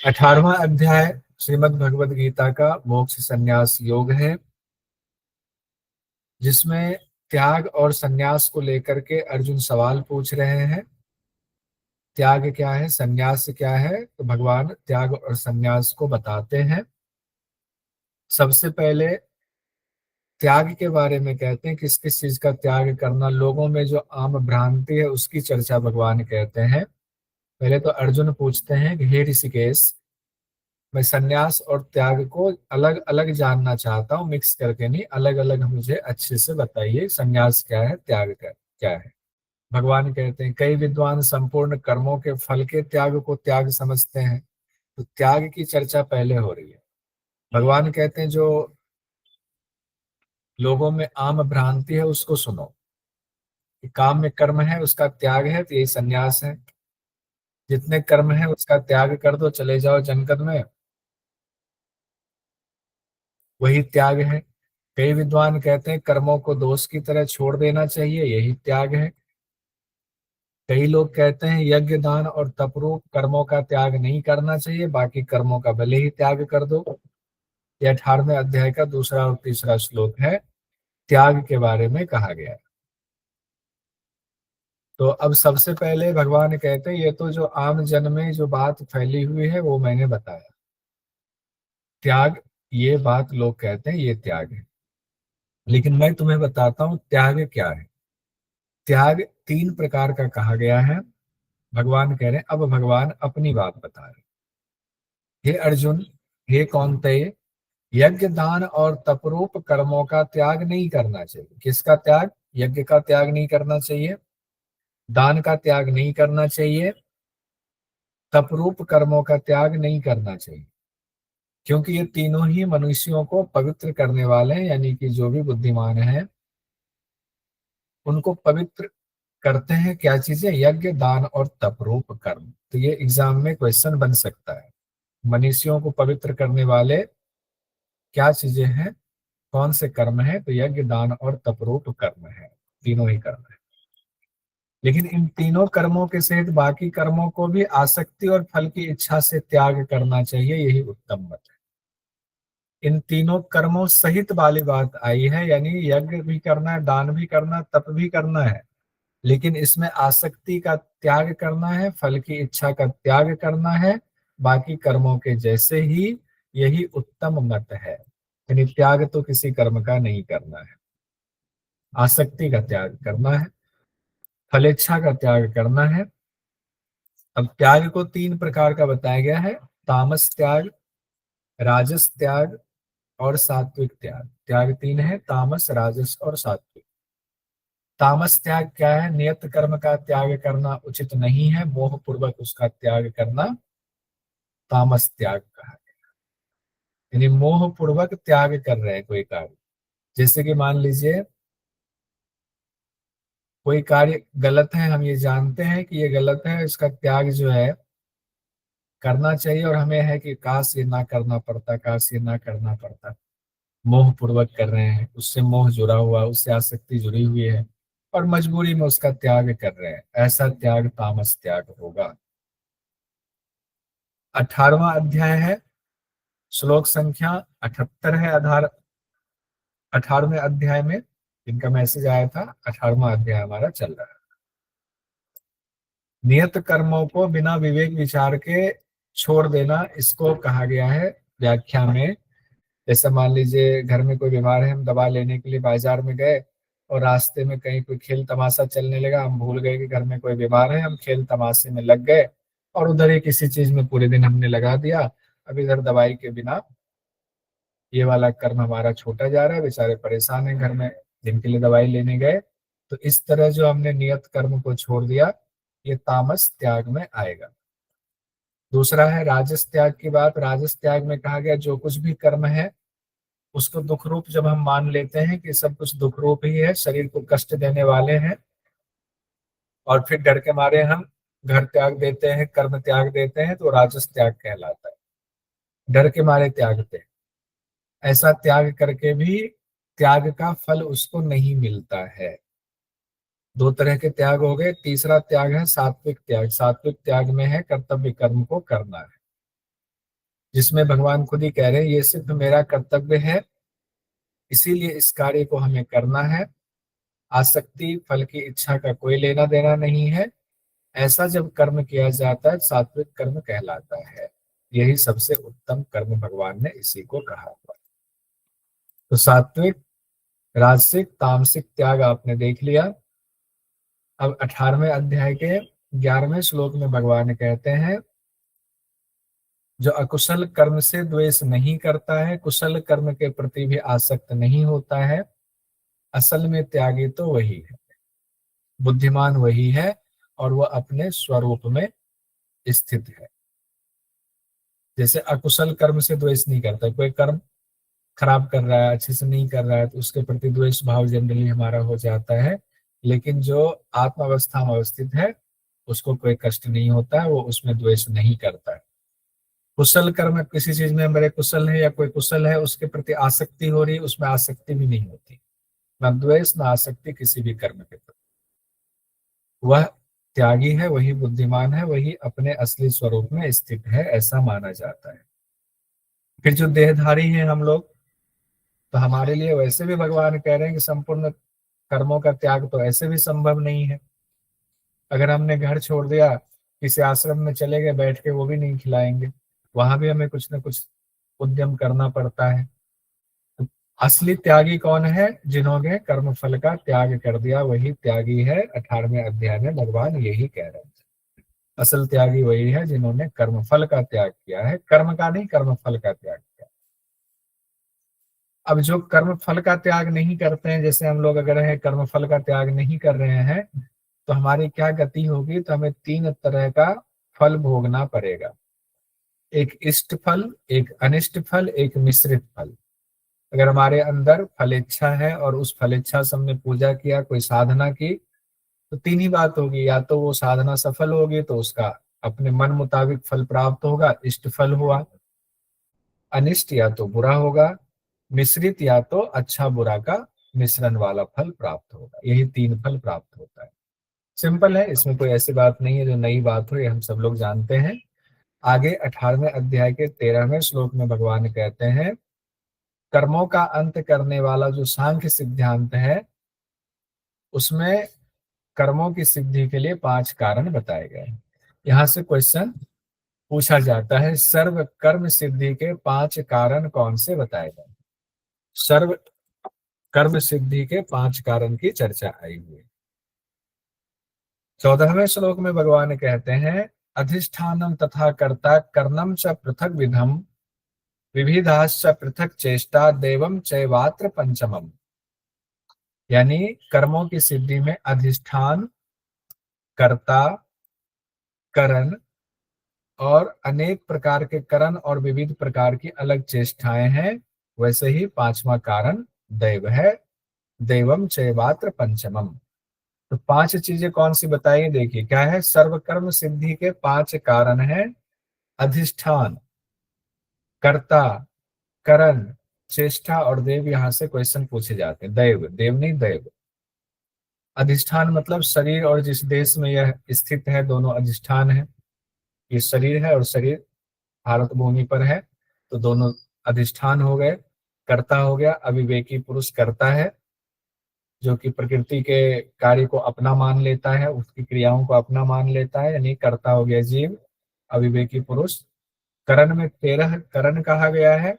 18वां अध्याय श्रीमद् भगवद गीता का मोक्ष संन्यास योग है, जिसमें त्याग और संन्यास को लेकर के अर्जुन सवाल पूछ रहे हैं। त्याग क्या है, संन्यास क्या है, तो भगवान त्याग और संन्यास को बताते हैं। सबसे पहले त्याग के बारे में कहते हैं, किस किस चीज का त्याग करना। लोगों में जो आम भ्रांति है उसकी चर्चा भगवान कहते हैं। पहले तो अर्जुन पूछते हैं कि हे ऋषिकेश, मैं सन्यास और त्याग को अलग अलग जानना चाहता हूँ, मिक्स करके नहीं, अलग अलग मुझे अच्छे से बताइए, सन्यास क्या है, त्याग क्या है। भगवान कहते हैं कई विद्वान संपूर्ण कर्मों के फल के त्याग को त्याग समझते हैं। तो त्याग की चर्चा पहले हो रही है। भगवान कहते हैं जो लोगों में आम भ्रांति है उसको सुनो, कि काम में कर्म है उसका त्याग है, तो यही सन्यास है। जितने कर्म है उसका त्याग कर दो, चले जाओ जनकद में, वही त्याग है। कई विद्वान कहते हैं कर्मों को दोष की तरह छोड़ देना चाहिए, यही त्याग है। कई लोग कहते हैं यज्ञ दान और तपरूप कर्मों का त्याग नहीं करना चाहिए, बाकी कर्मों का भले ही त्याग कर दो। ये 18वें अध्याय का दूसरा और तीसरा श्लोक है, त्याग के बारे में कहा गया है। तो अब सबसे पहले भगवान कहते हैं, ये तो जो आम जन में जो बात फैली हुई है वो मैंने बताया। त्याग, ये बात लोग कहते हैं ये त्याग है, लेकिन मैं तुम्हें बताता हूं त्याग क्या है। त्याग तीन प्रकार का कहा गया है। भगवान कह रहे हैं, अब भगवान अपनी बात बता रहे हैं। हे अर्जुन, हे कौन्तेय, यज्ञ दान और तपरूप कर्मों का त्याग नहीं करना चाहिए। किसका त्याग? यज्ञ का त्याग नहीं करना चाहिए, दान का त्याग नहीं करना चाहिए, तपरूप कर्मों का त्याग नहीं करना चाहिए, क्योंकि ये तीनों ही मनुष्यों को पवित्र करने वाले हैं। यानी कि जो भी बुद्धिमान है उनको पवित्र करते हैं क्या चीजें? यज्ञ दान और तपरूप कर्म। तो ये एग्जाम में क्वेश्चन बन सकता है, मनुष्यों को पवित्र करने वाले क्या चीजें हैं, कौन से कर्म है? तो यज्ञ दान और तपरूप कर्म है, तीनों ही कर्म है। लेकिन इन तीनों कर्मों के सहित बाकी कर्मों को भी आसक्ति और फल की इच्छा से त्याग करना चाहिए, यही उत्तम मत है। इन तीनों कर्मों सहित वाली बात आई है, यानी यज्ञ भी करना है, दान भी करना, तप भी करना है, लेकिन इसमें आसक्ति का त्याग करना है, फल की इच्छा का त्याग करना है, बाकी कर्मों के जैसे ही, यही उत्तम मत है। यानी त्याग तो किसी कर्म का नहीं करना है, आसक्ति का त्याग करना है, फलेच्छा का त्याग करना है। अब त्याग को तीन प्रकार का बताया गया है, तामस त्याग, राजस त्याग और सात्विक त्याग। त्याग तीन है, तामस, राजस और सात्विक। तामस त्याग क्या है? नियत कर्म का त्याग करना उचित नहीं है, मोह पूर्वक उसका त्याग करना तामस त्याग कहा है। यानी मोह पूर्वक त्याग कर रहे हैं कोई कार्य। जैसे कि मान लीजिए कोई कार्य गलत है, हम ये जानते हैं कि ये गलत है, इसका त्याग जो है करना चाहिए, और हमें है कि काश ये ना करना पड़ता, काश ये ना करना पड़ता। मोह पूर्वक कर रहे हैं, उससे मोह जुड़ा हुआ, उससे आसक्ति जुड़ी हुई है, और मजबूरी में उसका त्याग कर रहे हैं, ऐसा त्याग तामस त्याग होगा। 18वां अध्याय है, श्लोक संख्या 78 है। आधार 18वें अध्याय में इनका मैसेज आया था, 18वां अध्याय हमारा चल रहा है। नियत कर्मों को बिना विवेक विचार के छोड़ देना, इसको कहा गया है व्याख्या में। जैसे मान लीजिए घर में कोई बीमार है, हम दवा लेने के लिए बाजार में गए और रास्ते में कहीं कोई खेल तमाशा चलने लगा, हम भूल गए कि घर में कोई बीमार है, हम खेल तमाशे में लग गए और उधर ही किसी चीज में पूरे दिन हमने लगा दिया। अब इधर दवाई के बिना ये वाला कर्म हमारा छोटा जा रहा है, बेचारे परेशान है घर में, जिनके लिए दवाई लेने गए। तो इस तरह जो हमने नियत कर्म को छोड़ दिया, ये तामस त्याग में आएगा। दूसरा है राजस त्याग की बात। राजस त्याग में कहा गया जो कुछ भी कर्म है उसको दुख रूप जब हम मान लेते हैं कि सब कुछ दुख रूप ही है, शरीर को कष्ट देने वाले हैं, और फिर डर के मारे हम घर त्याग देते हैं, कर्म त्याग देते हैं, तो राजस त्याग कहलाता है। डर के मारे त्यागते हैं, ऐसा त्याग करके भी त्याग का फल उसको नहीं मिलता है। दो तरह के त्याग हो गए। तीसरा त्याग है सात्विक त्याग। सात्विक त्याग में है कर्तव्य कर्म को करना है। जिसमें भगवान खुद ही कह रहे हैं ये सिर्फ मेरा कर्तव्य है, इसीलिए इस कार्य को हमें करना है। आसक्ति फल की इच्छा का कोई लेना देना नहीं है। ऐसा जब कर्म किया जाता है सात्विक कर्म कहलाता है। यही सबसे उत्तम कर्म भगवान ने इसी को कहा हुआ है। तो सात्विक, राजसिक, तामसिक त्याग आपने देख लिया। अब 18वें अध्याय के 11वें श्लोक में भगवान कहते हैं जो अकुशल कर्म से द्वेष नहीं करता है, कुशल कर्म के प्रति भी आसक्त नहीं होता है, असल में त्यागी तो वही है, बुद्धिमान वही है, और वह अपने स्वरूप में स्थित है। जैसे अकुशल कर्म से द्वेष नहीं करता, कोई कर्म खराब कर रहा है, अच्छे से नहीं कर रहा है, तो उसके प्रति द्वेष भाव जनरली हमारा हो जाता है। लेकिन जो आत्म अवस्था में अवस्थित है उसको कोई कष्ट नहीं होता है, वो उसमें द्वेष नहीं करता है। कुशल कर्म, किसी चीज में बड़े कुशल है या कोई कुशल है, उसके प्रति आसक्ति हो रही है, उसमें आसक्ति भी नहीं होती, न द्वेष न आसक्ति किसी भी कर्म के प्रति। वह त्यागी है, वही बुद्धिमान है, वही अपने असली स्वरूप में स्थित है, ऐसा माना जाता है। फिर जो देहधारी हैं हम लोग, तो हमारे लिए वैसे भी भगवान कह रहे हैं कि संपूर्ण कर्मों का त्याग तो ऐसे भी संभव नहीं है। अगर हमने घर छोड़ दिया, किसी आश्रम में चले गए, बैठ के वो भी नहीं खिलाएंगे, वहां भी हमें कुछ ना कुछ उद्यम करना पड़ता है। तो असली त्यागी कौन है? जिन्होंने कर्म फल का त्याग कर दिया वही त्यागी है। 18वें अध्याय में भगवान यही कह रहे हैं, असल त्यागी वही है जिन्होंने कर्म फल का त्याग किया है, कर्म का नहीं, कर्म फल का त्याग किया। अब जो कर्म फल का त्याग नहीं करते हैं, जैसे हम लोग अगर है कर्म फल का त्याग नहीं कर रहे हैं, तो हमारी क्या गति होगी? तो हमें 3 तरह का फल भोगना पड़ेगा, एक इष्ट फल, एक अनिष्ट फल, एक मिश्रित फल। अगर हमारे अंदर फलेच्छा है और उस फलेच्छा से हमने पूजा किया, कोई साधना की, तो 3 ही बात होगी, या तो वो साधना सफल होगी तो उसका अपने मन मुताबिक फल प्राप्त होगा, इष्ट फल हुआ, अनिष्ट या तो बुरा होगा, मिश्रित या तो अच्छा बुरा का मिश्रण वाला फल प्राप्त होगा। यही 3 फल प्राप्त होता है। सिंपल है, इसमें कोई ऐसी बात नहीं है जो नई बात हो, ये हम सब लोग जानते हैं। आगे 18वें अध्याय के 13वें श्लोक में भगवान कहते हैं कर्मों का अंत करने वाला जो सांख्य सिद्धांत है, उसमें कर्मों की सिद्धि के लिए 5 कारण बताए गए हैं। यहाँ से क्वेश्चन पूछा जाता है, सर्व कर्म सिद्धि के 5 कारण कौन से बताए गए? सर्व कर्म सिद्धि के 5 कारण की चर्चा आई हुई है। 14वें श्लोक में भगवान कहते हैं अधिष्ठानम तथा कर्ता कर्णम च पृथक विधम विविधाश्च पृथक चेष्टा देवम चैवात्र पंचमम। यानी कर्मों की सिद्धि में अधिष्ठान, कर्ता, करण और अनेक प्रकार के करण और विविध प्रकार की अलग चेष्टाएं हैं। वैसे ही 5वां कारण दैव है, देवम चैवात्र पंचमम। तो 5 चीजें कौन सी बताइए? देखिए क्या है। सर्वकर्म सिद्धि के 5 कारण है अधिष्ठान, कर्ता, करण, चेष्टा और देव। यहां से क्वेश्चन पूछे जाते हैं। देव, देव नहीं देव। अधिष्ठान मतलब शरीर और जिस देश में यह स्थित है, दोनों अधिष्ठान है। ये शरीर है और शरीर भारत भूमि पर है, तो दोनों अधिष्ठान हो गए। कर्ता हो गया, अविवेकी पुरुष कर्ता है, जो कि प्रकृति के कार्य को अपना मान लेता है, उसकी क्रियाओं को अपना मान लेता है, यानी कर्ता हो गया जीव, अविवेकी पुरुष। करण में 13 करण कहा गया है,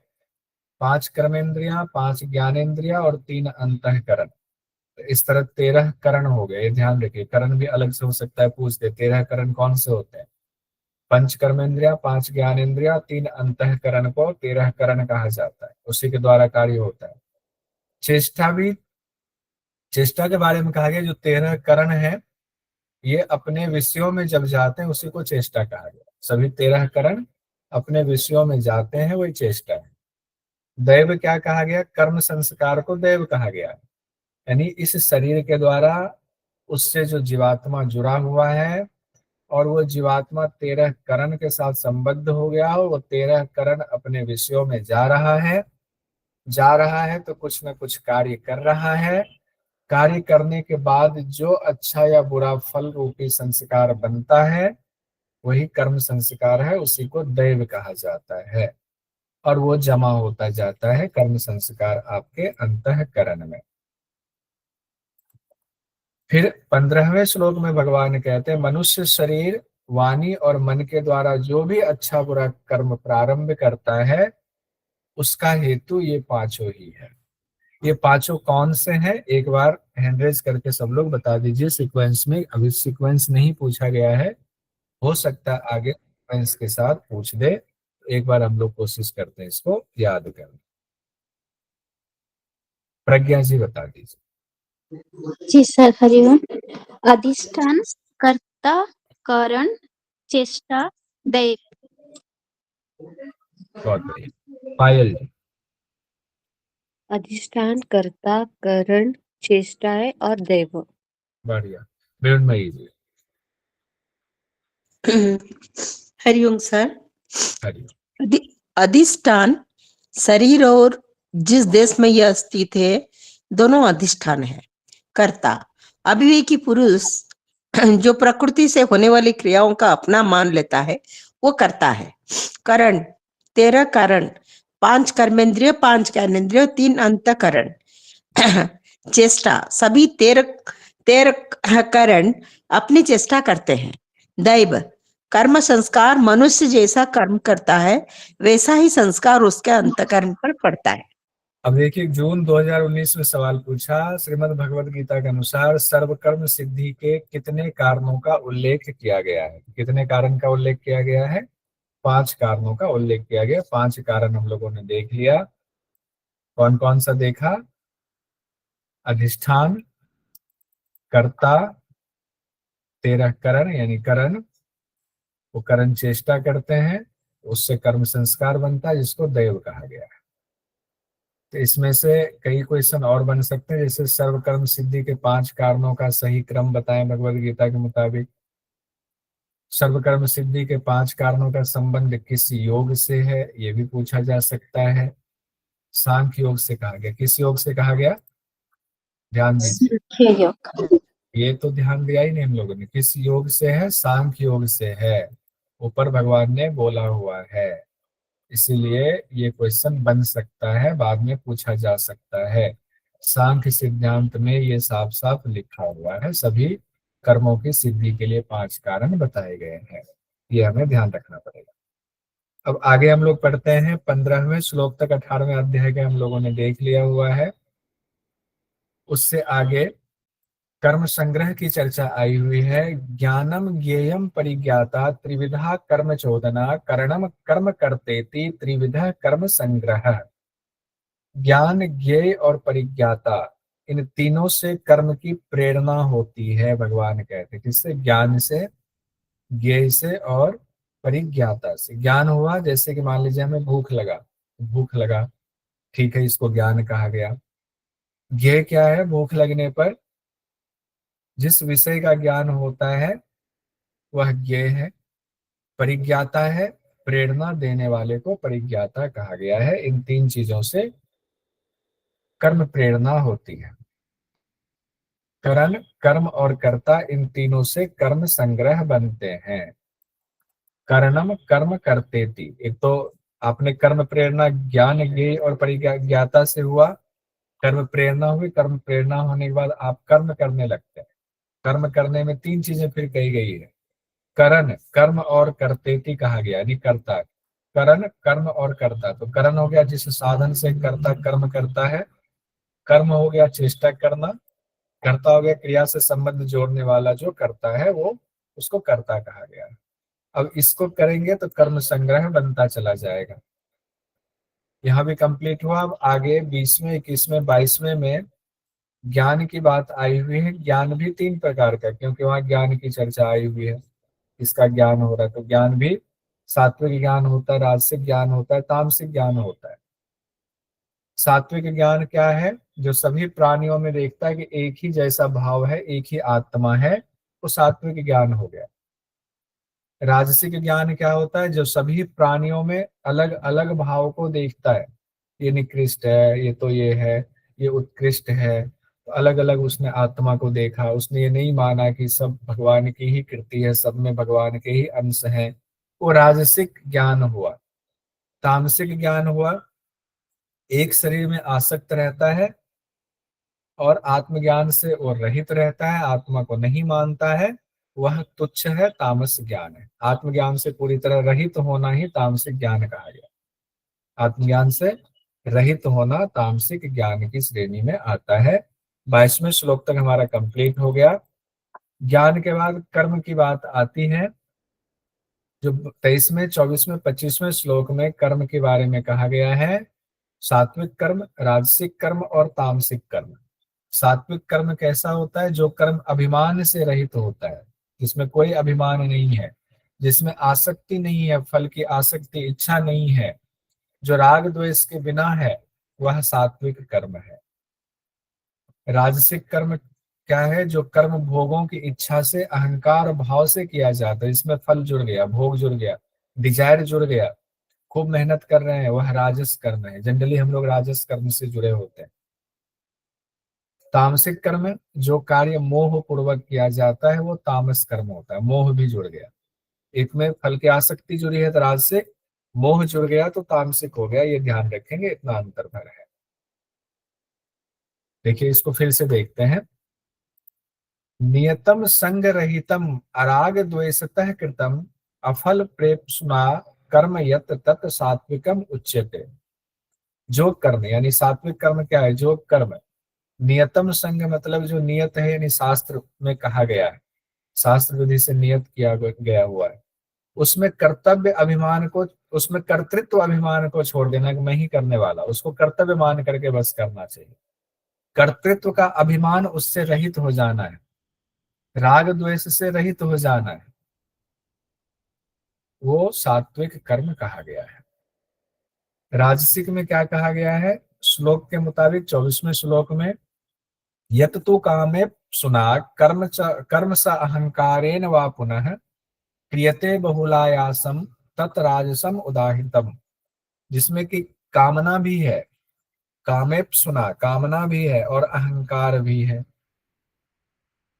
5 कर्मेंद्रियां, 5 ज्ञानेन्द्रिया और 3 अंतःकरण। इस तरह 13 करण हो गए। ये ध्यान रखिए, करण भी अलग से हो सकता है, पूछते 13 करण कौन से होते हैं? 5 कर्मेंद्रिया, 5 ज्ञानेन्द्रिया, 3 अंतःकरण को 13 करण कहा जाता है, उसी के द्वारा कार्य होता है। चेष्टा भी, चेष्टा के बारे में कहा गया जो 13 करण है ये अपने विषयों में जब जाते हैं उसी को चेष्टा कहा गया। सभी 13 करण अपने विषयों में जाते हैं, वही चेष्टा है। दैव क्या कहा गया? कर्म संस्कार को दैव कहा गया, यानी इस शरीर के द्वारा उससे जो जीवात्मा जुड़ा हुआ है और वो जीवात्मा 13 करण के साथ संबद्ध हो गया हो, वो 13 करण अपने विषयों में जा रहा है, जा रहा है तो कुछ न कुछ कार्य कर रहा है। कार्य करने के बाद जो अच्छा या बुरा फल रूपी संस्कार बनता है वही कर्म संस्कार है, उसी को दैव कहा जाता है। और वो जमा होता जाता है कर्म संस्कार आपके अंतःकरण में। फिर 15वें श्लोक में भगवान कहते हैं, मनुष्य शरीर, वाणी और मन के द्वारा जो भी अच्छा बुरा कर्म प्रारंभ करता है, उसका हेतु ये पांचों ही है। ये पांचों कौन से हैं, एक बार हैंड रेज करके सब लोग बता दीजिए सीक्वेंस में। अभी सीक्वेंस नहीं पूछा गया है, हो सकता है आगे सीक्वेंस के साथ पूछ दे। एक बार हम लोग कोशिश करते हैं इसको याद करने। प्रज्ञा जी बता दीजिए। जी सर, हरिओम। अधिष्ठान, कर्ता, कारण, चेष्टा, दैव। बहुत बढ़िया। पायल जी। अधिष्ठान, कर्ता, करण, चेष्टाएं और दैव। बढ़िया। मृण्मयी जी। हरिओम सर। हरिओम। अधिष्ठान शरीर और जिस देश में यह स्थित है, दोनों अधिष्ठान है। कर्ता अविवेकी पुरुष जो प्रकृति से होने वाली क्रियाओं का अपना मान लेता है, वो करता है। करण 13 कारण, 5 कर्मेंद्रिय, 5 ज्ञानेंद्रिय, 3 अंतःकरण। चेष्टा सभी 13 करण अपनी चेष्टा करते हैं। दैव कर्म संस्कार, मनुष्य जैसा कर्म करता है वैसा ही संस्कार उसके अंतःकरण पर पड़ता है। अब देखिए, जून 2019 में सवाल पूछा, श्रीमद् भगवद गीता के अनुसार सर्वकर्म सिद्धि के कितने कारणों का उल्लेख किया गया है? कितने कारण का उल्लेख किया गया है? 5 कारणों का उल्लेख किया गया। 5 कारण हम लोगों ने देख लिया। कौन कौन सा देखा? अधिष्ठान, कर्ता, 13 करण यानी करण, वो करण चेष्टा करते हैं, उससे कर्म संस्कार बनता है जिसको दैव कहा गया है। तो इसमें से कई क्वेश्चन और बन सकते हैं, जैसे सर्वकर्म सिद्धि के 5 कारणों का सही क्रम बताएं भगवद गीता के मुताबिक। सर्वकर्म सिद्धि के 5 कारणों का संबंध किस योग से है, ये भी पूछा जा सकता है। सांख्य योग से कहा गया। किस योग से कहा गया? ध्यान दीजिए। ये तो ध्यान दिया ही नहीं हम लोगों ने। किस योग से है? सांख्य योग से है। ऊपर भगवान ने बोला हुआ है, इसीलिए ये क्वेश्चन बन सकता है, बाद में पूछा जा सकता है। सांख्य सिद्धांत में ये साफ साफ लिखा हुआ है, सभी कर्मों की सिद्धि के लिए 5 कारण बताए गए हैं। ये हमें ध्यान रखना पड़ेगा। अब आगे हम लोग पढ़ते हैं 15वें श्लोक तक। 18वें अध्याय के हम लोगों ने देख लिया हुआ है। उससे आगे कर्म संग्रह की चर्चा आई हुई है। ज्ञानम ज्ञेयम परिज्ञाता त्रिविधा कर्म चोदना, करणम कर्म करतेति त्रिविधा कर्म संग्रह। ज्ञान, ज्ञेय और परिज्ञाता, इन तीनों से कर्म की प्रेरणा होती है। भगवान कहते हैं किससे? ज्ञान से, ज्ञेय से और परिज्ञाता से। ज्ञान हुआ, जैसे कि मान लीजिए हमें भूख लगा, भूख लगा, ठीक है, इसको ज्ञान कहा गया। ज्ञेय क्या है? भूख लगने पर जिस विषय का ज्ञान होता है वह ज्ञेय है। परिज्ञाता है, प्रेरणा देने वाले को परिज्ञाता कहा गया है। इन 3 चीजों से कर्म प्रेरणा होती है। करण, कर्म और कर्ता, इन तीनों से कर्म संग्रह बनते हैं। करणम कर्म करते थी, एक तो आपने कर्म प्रेरणा ज्ञान, ज्ञेय और परिज्ञाता से हुआ। कर्म प्रेरणा हुई, कर्म प्रेरणा होने के बाद आप कर्म करने लगते हैं। कर्म करने में 3 चीजें फिर कही गई है। करण, कर्म और कर्तेति कहा गया, यानी कर्ता। करण, कर्म और कर्ता। तो करण हो गया जिस साधन से कर्ता कर्म करता है। कर्म हो गया चेष्टा करना। कर्ता हो गया क्रिया से संबंध जोड़ने वाला जो करता है, वो उसको कर्ता कहा गया। अब इसको करेंगे तो कर्म संग्रह बनता चला जाएगा। यहाँ भी कंप्लीट हुआ। अब आगे 20वें, 21वें, 22वें में ज्ञान की बात आई हुई है। ज्ञान भी 3 प्रकार का, क्योंकि वहां ज्ञान की चर्चा आई हुई है। इसका ज्ञान हो रहा है, तो ज्ञान भी सात्विक ज्ञान होता है, राजसिक ज्ञान होता है, तामसिक ज्ञान होता है। सात्विक ज्ञान क्या है? जो सभी प्राणियों में देखता है कि एक ही जैसा भाव है, एक ही आत्मा है, वो सात्विक ज्ञान हो गया। राजसिक ज्ञान क्या होता है? जो सभी प्राणियों में अलग अलग भाव को देखता है, ये निकृष्ट है, ये तो ये है, ये उत्कृष्ट है। तो अलग अलग उसने आत्मा को देखा। उसने ये नहीं माना कि सब भगवान की ही कृति है, सब में भगवान के ही अंश हैं। वो राजसिक ज्ञान हुआ। तामसिक ज्ञान हुआ एक शरीर में आसक्त रहता है और आत्मज्ञान से वो रहित रहता है, आत्मा को नहीं मानता है, वह तुच्छ है, तामस ज्ञान है। आत्मज्ञान से पूरी तरह रहित होना ही तामसिक ज्ञान कहा गया। आत्मज्ञान से रहित होना तामसिक ज्ञान की श्रेणी में आता है। 22वें श्लोक तक हमारा कंप्लीट हो गया। ज्ञान के बाद कर्म की बात आती है, जो 23वें, 24वें, 25वें श्लोक में कर्म के बारे में कहा गया है। सात्विक कर्म, राजसिक कर्म और तामसिक कर्म। सात्विक कर्म कैसा होता है? जो कर्म अभिमान से रहित होता है, जिसमें कोई अभिमान नहीं है, जिसमें आसक्ति नहीं है, फल की आसक्ति, इच्छा नहीं है, जो राग द्वेष के बिना है, वह सात्विक कर्म है। राजसिक कर्म क्या है? जो कर्म भोगों की इच्छा से, अहंकार भाव से किया जाता है, इसमें फल जुड़ गया, भोग जुड़ गया, डिजायर जुड़ गया, खूब मेहनत कर रहे हैं, वह राजस कर्म है। जनरली हम लोग राजस कर्म से जुड़े होते हैं। तामसिक कर्म, जो कार्य मोह पूर्वक किया जाता है, वो तामस कर्म होता है। मोह भी जुड़ गया, एक में फल की आसक्ति जुड़ी है तो राजसिक, मोह जुड़ गया तो तामसिक हो गया। ये ध्यान रखेंगे, इतना अंतर भर है। देखिए इसको फिर से देखते हैं। नियतम संग रहितम अराग द्वेषतः कृतम अफल प्रेप्सुना कर्म यत तत् सात्विकम उच्यते। जो कर्म, यानी सात्विक कर्म क्या है? जो कर्म नियतम संग मतलब जो नियत है, यानी शास्त्र में कहा गया है, शास्त्र विधि से नियत किया गया हुआ है, उसमें कर्तव्य अभिमान को, उसमें कर्तृत्व अभिमान को छोड़ देना कि मैं ही करने वाला, उसको कर्तव्य मान करके बस करना चाहिए। कर्तृत्व का अभिमान उससे रहित हो जाना है, राग द्वेष से रहित हो जाना है, वो सात्विक कर्म कहा गया है। राजसिक में क्या कहा गया है? श्लोक के मुताबिक 24वें श्लोक में, यत तो कामे सुना कर्म स अहंकारेण वा पुनः क्रियते बहुलायासम तत् राजसम उदाहृतम। जिसमें कि कामना भी है, कामेप सुना, कामना भी है और अहंकार भी है।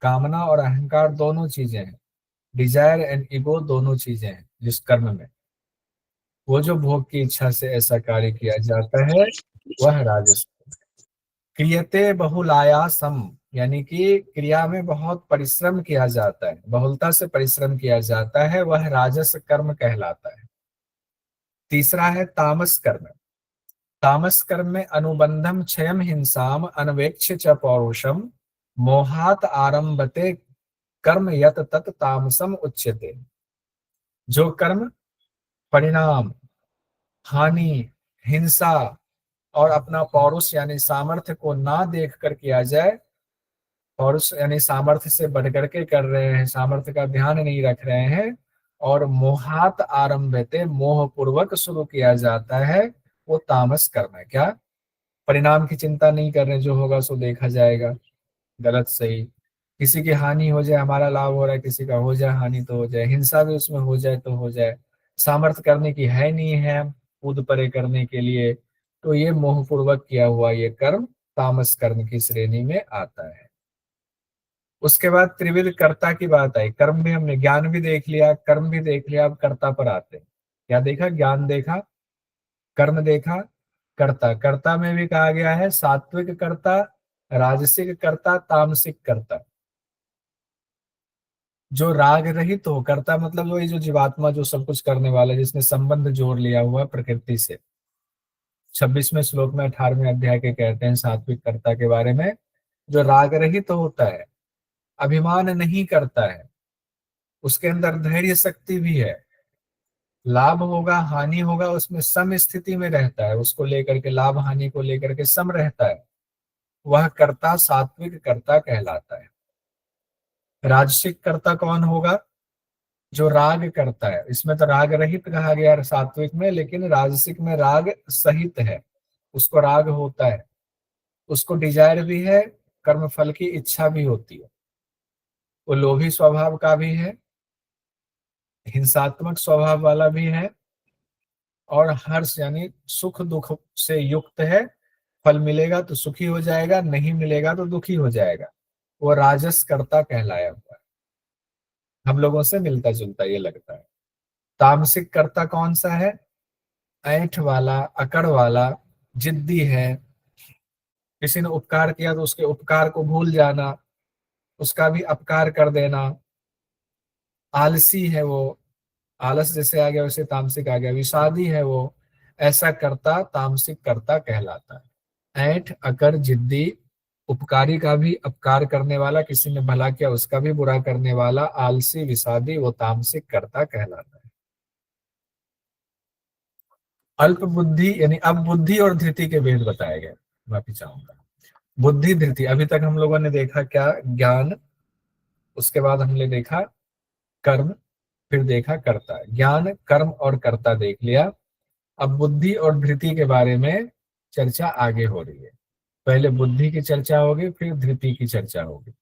कामना और अहंकार दोनों चीजें हैं, डिजायर एंड ईगो दोनों चीजें हैं जिस कर्म में। वो जो भोग की इच्छा से ऐसा कार्य किया जाता है, वह राजस। क्रियते बहुलायासम, यानी कि क्रिया में बहुत परिश्रम किया जाता है, बहुलता से परिश्रम किया जाता है, वह राजस कर्म कहलाता है। तीसरा है तामस कर्म। तामस कर्म में अनुबंधम क्षयम हिंसाम अनवेक्ष च पौरुषम मोहात आरंभते कर्म यत तत् तामसम उच्यते। जो कर्म परिणाम, हानि, हिंसा और अपना पौरुष यानी सामर्थ्य को ना देख कर किया जाए, पौरुष यानी सामर्थ्य से बढ़ करके कर रहे हैं, सामर्थ्य का ध्यान नहीं रख रहे हैं, और मोहात आरंभते, मोह पूर्वक शुरू किया जाता है, वो तामस कर्म है। क्या? परिणाम की चिंता नहीं कर रहे, जो होगा सो देखा जाएगा, गलत सही, किसी की हानि हो जाए, हमारा लाभ हो रहा है, किसी का हो जाए हानि तो हो जाए, हिंसा भी उसमें हो जाए तो हो जाए, सामर्थ्य करने की है नहीं है कूद परे करने के लिए, तो ये मोहपूर्वक किया हुआ ये कर्म तामस कर्म की श्रेणी में आता है। उसके बाद त्रिविध कर्ता की बात आई। कर्म भी हमने, ज्ञान भी देख लिया, कर्म भी देख लिया, अब कर्ता पर आते हैं। क्या देखा? ज्ञान देखा, कर्म देखा, कर्ता। कर्ता में भी कहा गया है सात्विक कर्ता, राजसिक कर्ता, तामसिक कर्ता। जो राग रहित हो, कर्ता मतलब वही जो जीवात्मा, जो सब कुछ करने वाला, जिसने संबंध जोड़ लिया हुआ प्रकृति से। 26वें श्लोक में 18वें अध्याय के कहते हैं सात्विक कर्ता के बारे में, जो राग रहित होता है, अभिमान नहीं करता है, उसके अंदर धैर्य शक्ति भी है, लाभ होगा हानि होगा उसमें सम स्थिति में रहता है, उसको लेकर के, लाभ हानि को लेकर के सम रहता है, वह कर्ता सात्विक कर्ता कहलाता है। राजसिक कर्ता कौन होगा? जो राग करता है। इसमें तो राग रहित कहा गया सात्विक में, लेकिन राजसिक में राग सहित है, उसको राग होता है, उसको डिजायर भी है, कर्म फल की इच्छा भी होती है, वो लोभी स्वभाव का भी है, हिंसात्मक स्वभाव वाला भी है, और हर्ष यानी सुख दुख से युक्त है। फल मिलेगा तो सुखी हो जाएगा, नहीं मिलेगा तो दुखी हो जाएगा, वो राजस कर्ता कहलाया हुआ है। हम लोगों से मिलता जुलता ये लगता है। तामसिक कर्ता कौन सा है? ऐंठ वाला, अकड़ वाला, जिद्दी है, किसी ने उपकार किया तो उसके उपकार को भूल जाना, उसका भी अपकार कर देना, आलसी है वो, आलस जैसे आ गया वैसे तामसिक आ गया, विषादी है वो, ऐसा कर्ता तामसिक कर्ता कहलाता है। ऐंठ, अकड़, जिद्दी, उपकारी का भी अपकार करने वाला, किसी ने भला किया उसका भी बुरा करने वाला, आलसी, विषादी, वो तामसिक कर्ता कहलाता है। अल्प बुद्धि यानी अब बुद्धि और धृति के भेद बताए गए, माफी चाहूंगा। बुद्धि, धृति, अभी तक हम लोगों ने देखा क्या, ज्ञान, उसके बाद हमने देखा कर्म, फिर देखा कर्ता। ज्ञान, कर्म और कर्ता देख लिया। अब बुद्धि और धृति के बारे में चर्चा आगे हो रही है। पहले बुद्धि की चर्चा होगी, फिर धृति की चर्चा होगी।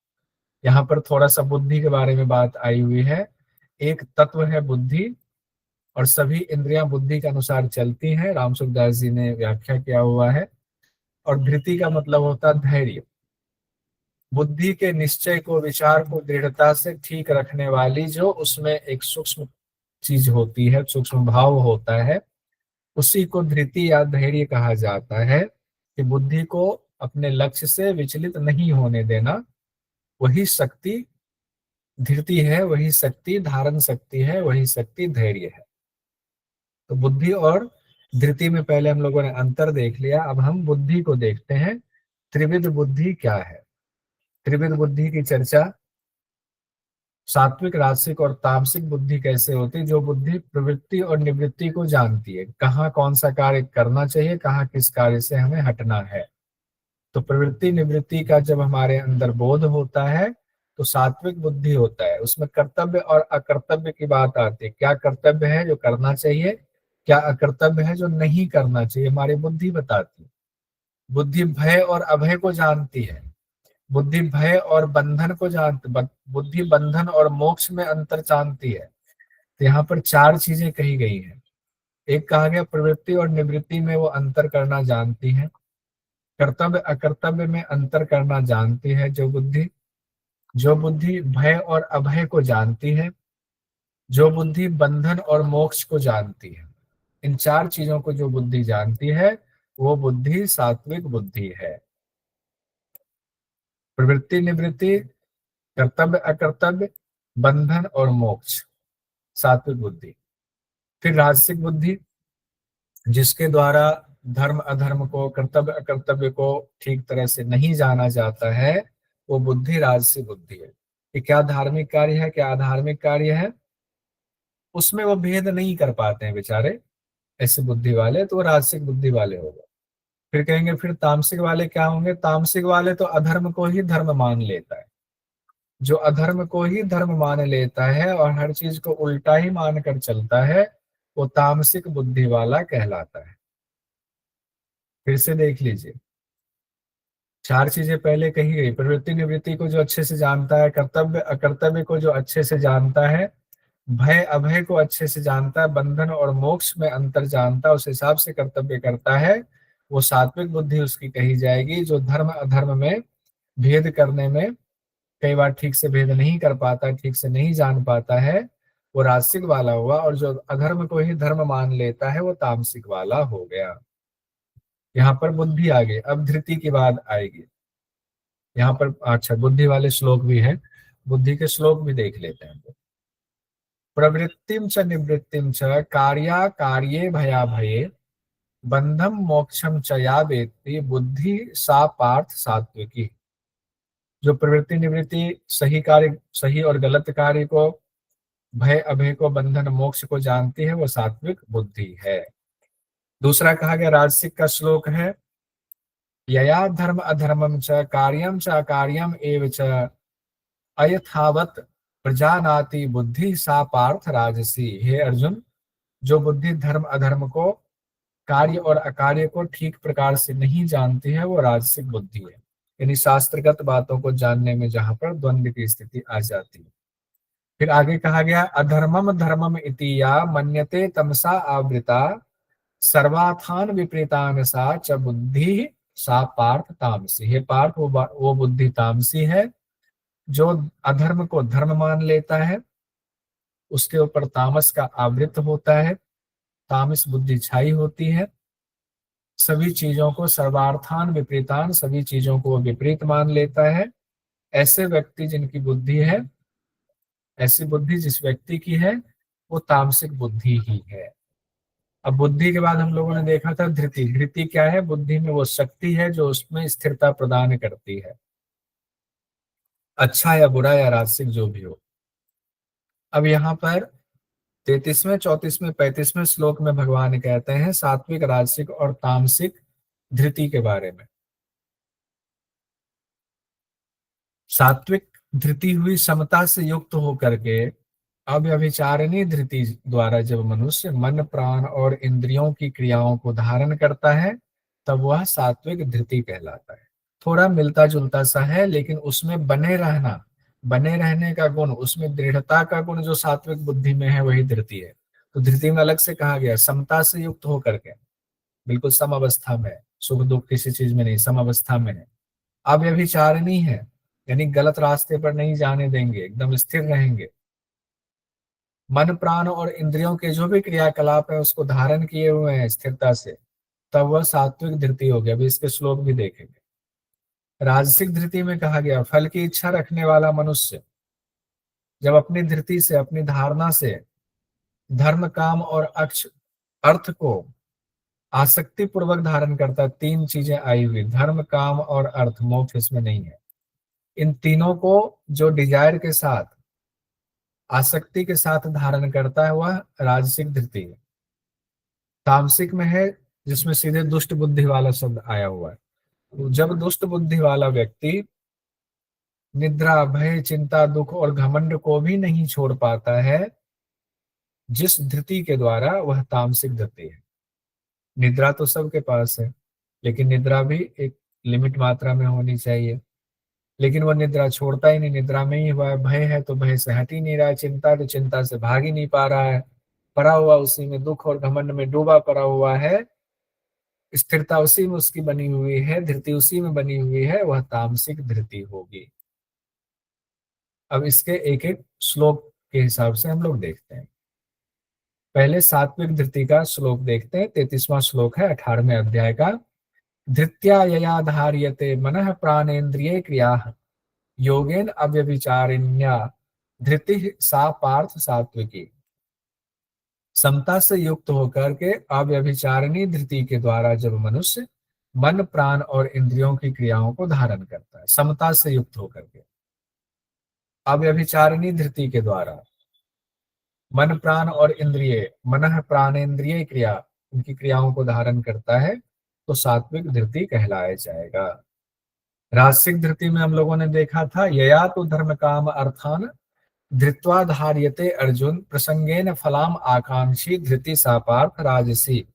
यहाँ पर थोड़ा सा बुद्धि के बारे में बात आई हुई है। एक तत्व है बुद्धि और सभी इंद्रियां बुद्धि के अनुसार चलती हैं, रामसुखदास जी ने व्याख्या किया हुआ है। और धृति का मतलब होता है धैर्य, बुद्धि के निश्चय को, विचार को दृढ़ता से ठीक रखने वाली, जो उसमें एक सूक्ष्म चीज होती है, सूक्ष्म भाव होता है, उसी को धृति या धैर्य कहा जाता है। कि बुद्धि को अपने लक्ष्य से विचलित नहीं होने देना, वही शक्ति धृति है, वही शक्ति धारण शक्ति है, वही शक्ति धैर्य है। तो बुद्धि और धृति में पहले हम लोगों ने अंतर देख लिया। अब हम बुद्धि को देखते हैं। त्रिविध बुद्धि क्या है? त्रिविध बुद्धि की चर्चा, सात्विक, राजसिक और तामसिक बुद्धि कैसे होती है? जो बुद्धि प्रवृत्ति और निवृत्ति को जानती है, कहाँ कौन सा कार्य करना चाहिए, कहाँ किस कार्य से हमें हटना है। तो प्रवृत्ति निवृत्ति का जब हमारे अंदर बोध होता है तो सात्विक बुद्धि होता है। उसमें कर्तव्य और अकर्तव्य की बात आती है। क्या कर्तव्य है जो करना चाहिए, क्या अकर्तव्य है जो नहीं करना चाहिए, हमारी बुद्धि बताती है। बुद्धि भय और अभय को जानती है, बुद्धि भय और बंधन को जानती, बुद्धि बंधन और मोक्ष में अंतर जानती है। तो यहाँ पर चार चीजें कही गई हैं। एक कहा गया प्रवृत्ति और निवृत्ति में वो अंतर करना जानती है, कर्तव्य अकर्तव्य में अंतर करना जानती है जो बुद्धि भय और अभय को जानती है, जो बुद्धि बंधन और मोक्ष को जानती है। इन चार चीजों को जो बुद्धि जानती है वो बुद्धि सात्विक बुद्धि है। प्रवृत्ति निवृत्ति, कर्तव्य अकर्तव्य, बंधन और मोक्ष, सात्विक बुद्धि। फिर राजसिक बुद्धि, जिसके द्वारा धर्म अधर्म को, कर्तव्य अकर्तव्य को ठीक तरह से नहीं जाना जाता है, वो बुद्धि राजसिक बुद्धि है। कि क्या धार्मिक कार्य है, क्या अधार्मिक कार्य है, उसमें वो भेद नहीं कर पाते हैं बेचारे ऐसे बुद्धि वाले, तो वो राजसिक बुद्धि वाले हो गए। फिर कहेंगे फिर तामसिक वाले क्या होंगे? तामसिक वाले तो अधर्म को ही धर्म मान लेता है। जो अधर्म को ही धर्म मान लेता है और हर चीज को उल्टा ही मान कर चलता है, वो तामसिक बुद्धि वाला कहलाता है। फिर से देख लीजिए, चार चीजें पहले कही गई। प्रवृत्ति निवृत्ति को जो अच्छे से जानता है, कर्तव्य अकर्तव्य को जो अच्छे से जानता है, भय अभय को अच्छे से जानता है, बंधन और मोक्ष में अंतर जानता है, उस हिसाब से कर्तव्य करता है, वो सात्विक बुद्धि उसकी कही जाएगी। जो धर्म अधर्म में भेद करने में कई बार ठीक से भेद नहीं कर पाता, ठीक से नहीं जान पाता है, वो राजसिक वाला हुआ। और जो अधर्म को ही धर्म मान लेता है वो तामसिक वाला हो गया। यहाँ पर बुद्धि आ गई। अब धृति की बात आएगी। यहाँ पर अच्छा बुद्धि वाले श्लोक भी है, बुद्धि के श्लोक भी देख लेते हैं। प्रवृत्तिम च निवृत्तिम च कार्या कार्ये भया भये बंधम मोक्षम च या वेत्ति बुद्धि सा पार्थ सात्विकी। जो प्रवृत्ति निवृत्ति, सही कार्य, सही और गलत कार्य को, भय अभय को, बंधन मोक्ष को जानती है, वो सात्विक बुद्धि है। दूसरा कहा गया राजसिक का श्लोक है, यया धर्म अधर्मम च कार्यम च अकार्यम एव च अयथावत प्रजानाति बुद्धि सा पार्थ राजसी। हे अर्जुन, जो बुद्धि धर्म अधर्म को, कार्य और अकार्य को ठीक प्रकार से नहीं जानती है, वो राजसिक बुद्धि है। यानी शास्त्रगत बातों को जानने में जहां पर द्वंद्व की स्थिति आ जाती है। फिर आगे कहा गया अधर्मम धर्मम इति या मन्यते तमसा आवृता सर्वाथान विपरीतान सा च बुद्धि सा पार्थ तामसी। हे पार्थ, वो बुद्धि तामसी है जो अधर्म को धर्म मान लेता है, उसके ऊपर तामस का आवृत होता है। तामस बुद्धि छाई होती है, सभी चीजों को सर्वार्थान विपरीतान, सभी चीजों को वो विपरीत मान लेता है। ऐसे व्यक्ति जिनकी बुद्धि है, ऐसी बुद्धि जिस व्यक्ति की है, वो तामसिक बुद्धि ही है। अब बुद्धि के बाद हम लोगों ने देखा था धृति। धृति क्या है? बुद्धि में वो शक्ति है जो उसमें स्थिरता प्रदान करती है, अच्छा या बुरा या राजसिक जो भी हो। अब यहाँ पर 33वें 34वें 35वें श्लोक में भगवान कहते हैं सात्विक, राजसिक और तामसिक धृति के बारे में। सात्विक धृति हुई समता से युक्त होकर के अव्यभिचारिणी धृति द्वारा जब मनुष्य मन, प्राण और इंद्रियों की क्रियाओं को धारण करता है तब वह सात्विक धृति कहलाता है। थोड़ा मिलता जुलता सा है, लेकिन उसमें बने रहना, बने रहने का गुण, उसमें दृढ़ता का गुण जो सात्विक बुद्धि में है वही धृति है। तो धृति में अलग से कहा गया समता से युक्त होकर के, बिल्कुल सम अवस्था में, सुख दुख किसी चीज में नहीं, सम अवस्था में है। अव्यभिचारिणी है, यानी गलत रास्ते पर नहीं जाने देंगे, एकदम स्थिर रहेंगे। मन, प्राण और इंद्रियों के जो भी क्रियाकलाप है उसको धारण किए हुए हैं स्थिरता से, तब वह सात्विक धृति हो गया। अभी इसके श्लोक भी देखेंगे। राजसिक धृति में कहा गया फल की इच्छा रखने वाला मनुष्य जब अपनी धृति से, अपनी धारणा से धर्म, काम और अर्थ को आसक्ति पूर्वक धारण करता है। तीन चीजें आई हुई, धर्म, काम और अर्थ, मोक्ष इसमें नहीं है। इन तीनों को जो डिजायर के साथ, आसक्ति के साथ धारण करता है वह राजसिक धृति है। तामसिक में है जिसमें सीधे दुष्ट बुद्धि वाला शब्द आया हुआ है। तो जब दुष्ट बुद्धि वाला व्यक्ति निद्रा, भय, चिंता, दुख और घमंड को भी नहीं छोड़ पाता है जिस धृति के द्वारा, वह तामसिक धृति है। निद्रा तो सबके पास है, लेकिन निद्रा भी एक लिमिट मात्रा में होनी चाहिए। लेकिन वह निद्रा छोड़ता ही नहीं, निद्रा में ही हुआ है। भय है तो भय से हट ही नहीं रहा है, चिंता तो चिंता से भाग ही नहीं पा रहा है, पड़ा हुआ उसी में, दुख और घमंड में डूबा पड़ा हुआ है, स्थिरता उसी में उसकी बनी हुई है, धृति उसी में बनी हुई है, वह तामसिक धृति होगी। अब इसके एक एक श्लोक के हिसाब से हम लोग देखते हैं। पहले सात्विक धृति का श्लोक देखते हैं। 33वां श्लोक है 18वें अध्याय का। धृत्या यया धार्यते मनः प्राणेन्द्रिये क्रियाः योगेन अव्यभिचारिण्या धृति सा पार्थ सात्विकी। समता से युक्त होकर के अव्यभिचारिणी धृति के द्वारा जब मनुष्य मन, प्राण और इंद्रियों की क्रियाओं को धारण करता है, समता से युक्त होकर के अव्यभिचारिणी धृति के द्वारा मन, प्राण और इंद्रिय, मनः प्राणेन्द्रिय क्रिया, उनकी क्रियाओं को धारण करता है तो सात्विक धृति कहलाया जाएगा। राजसिक धृति में हम लोगों ने देखा था यया तो धर्म काम अर्थान धृत्वा धार्यते अर्जुन प्रसंगेन फलाम आकांक्षी धृति सा पार्थ राजसी।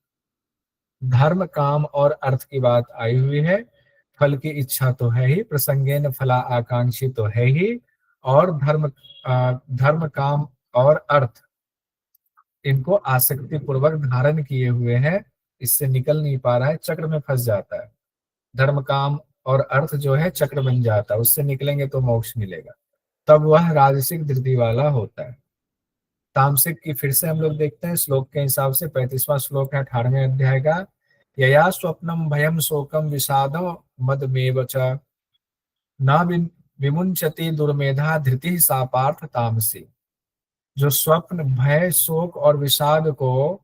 धर्म, काम और अर्थ की बात आई हुई है, फल की इच्छा तो है ही, प्रसंगेन फला आकांक्षी तो है ही, और धर्म, काम और अर्थ इनको आसक्ति पूर्वक धारण किए हुए हैं, इससे निकल नहीं पा रहा है, चक्र में फंस जाता है। धर्म, काम और अर्थ जो है चक्र बन जाता है, उससे निकलेंगे तो मोक्ष मिलेगा, तब वह राजसिक धृति वाला होता है। तामसिक की फिर से हम लोग देखते हैं श्लोक के हिसाब से। 35वां श्लोक है 18वें अध्याय का। यया स्वप्नम भयम शोकम विषादम मदमेव च न विमुंचति दुर्मेधा धृति सा पार्थ तामसी। जो स्वप्न, भय, शोक और विषाद को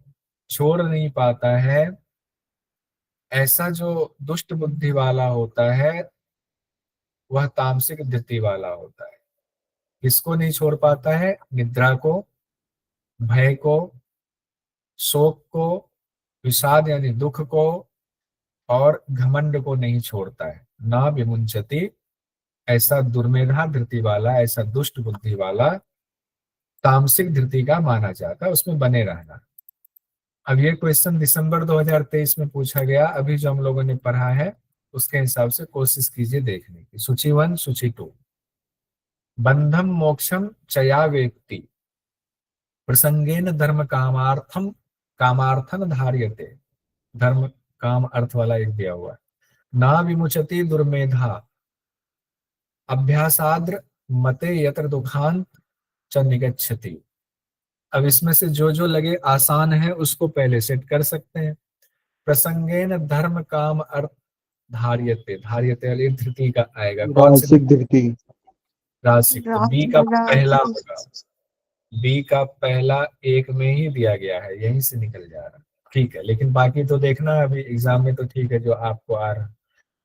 छोड़ नहीं पाता है, ऐसा जो दुष्ट बुद्धि वाला होता है वह तामसिक धृति वाला होता है। किसको नहीं छोड़ पाता है? निद्रा को, भय को, शोक को, विषाद यानी दुख को और घमंड को नहीं छोड़ता है। ना विमुंचति, ऐसा दुर्मेधा धृति वाला, ऐसा दुष्ट बुद्धि वाला तामसिक धृति का माना जाता है, उसमें बने रहना। अब ये क्वेश्चन दिसंबर 2023 में पूछा गया, अभी जो हम लोगों ने पढ़ा है उसके हिसाब से कोशिश कीजिए देखने की। सूची 1, सूची 2। बंधम मोक्षम चया वेत्ति प्रसंगेन धर्म कामार्थन धार्यते। धर्म, काम, अर्थ वाला एक दिया हुआ है। ना विमुचति दुर्मेधा अभ्यासाद्र मते यत्र दुखांत च निगच्छति। अब इसमें से जो जो लगे आसान है उसको पहले सेट कर सकते हैं। प्रसंगेन धर्म काम अर्थ धार्यते, धार्यते वाली धृति का आएगा, कौन सी रासिक धृति। राशिक, तो बी का पहला होगा, बी का पहला एक में ही दिया गया है, यहीं से निकल जा रहा है। ठीक है, लेकिन बाकी तो देखना अभी एग्जाम में, तो ठीक है जो आपको आ रहा।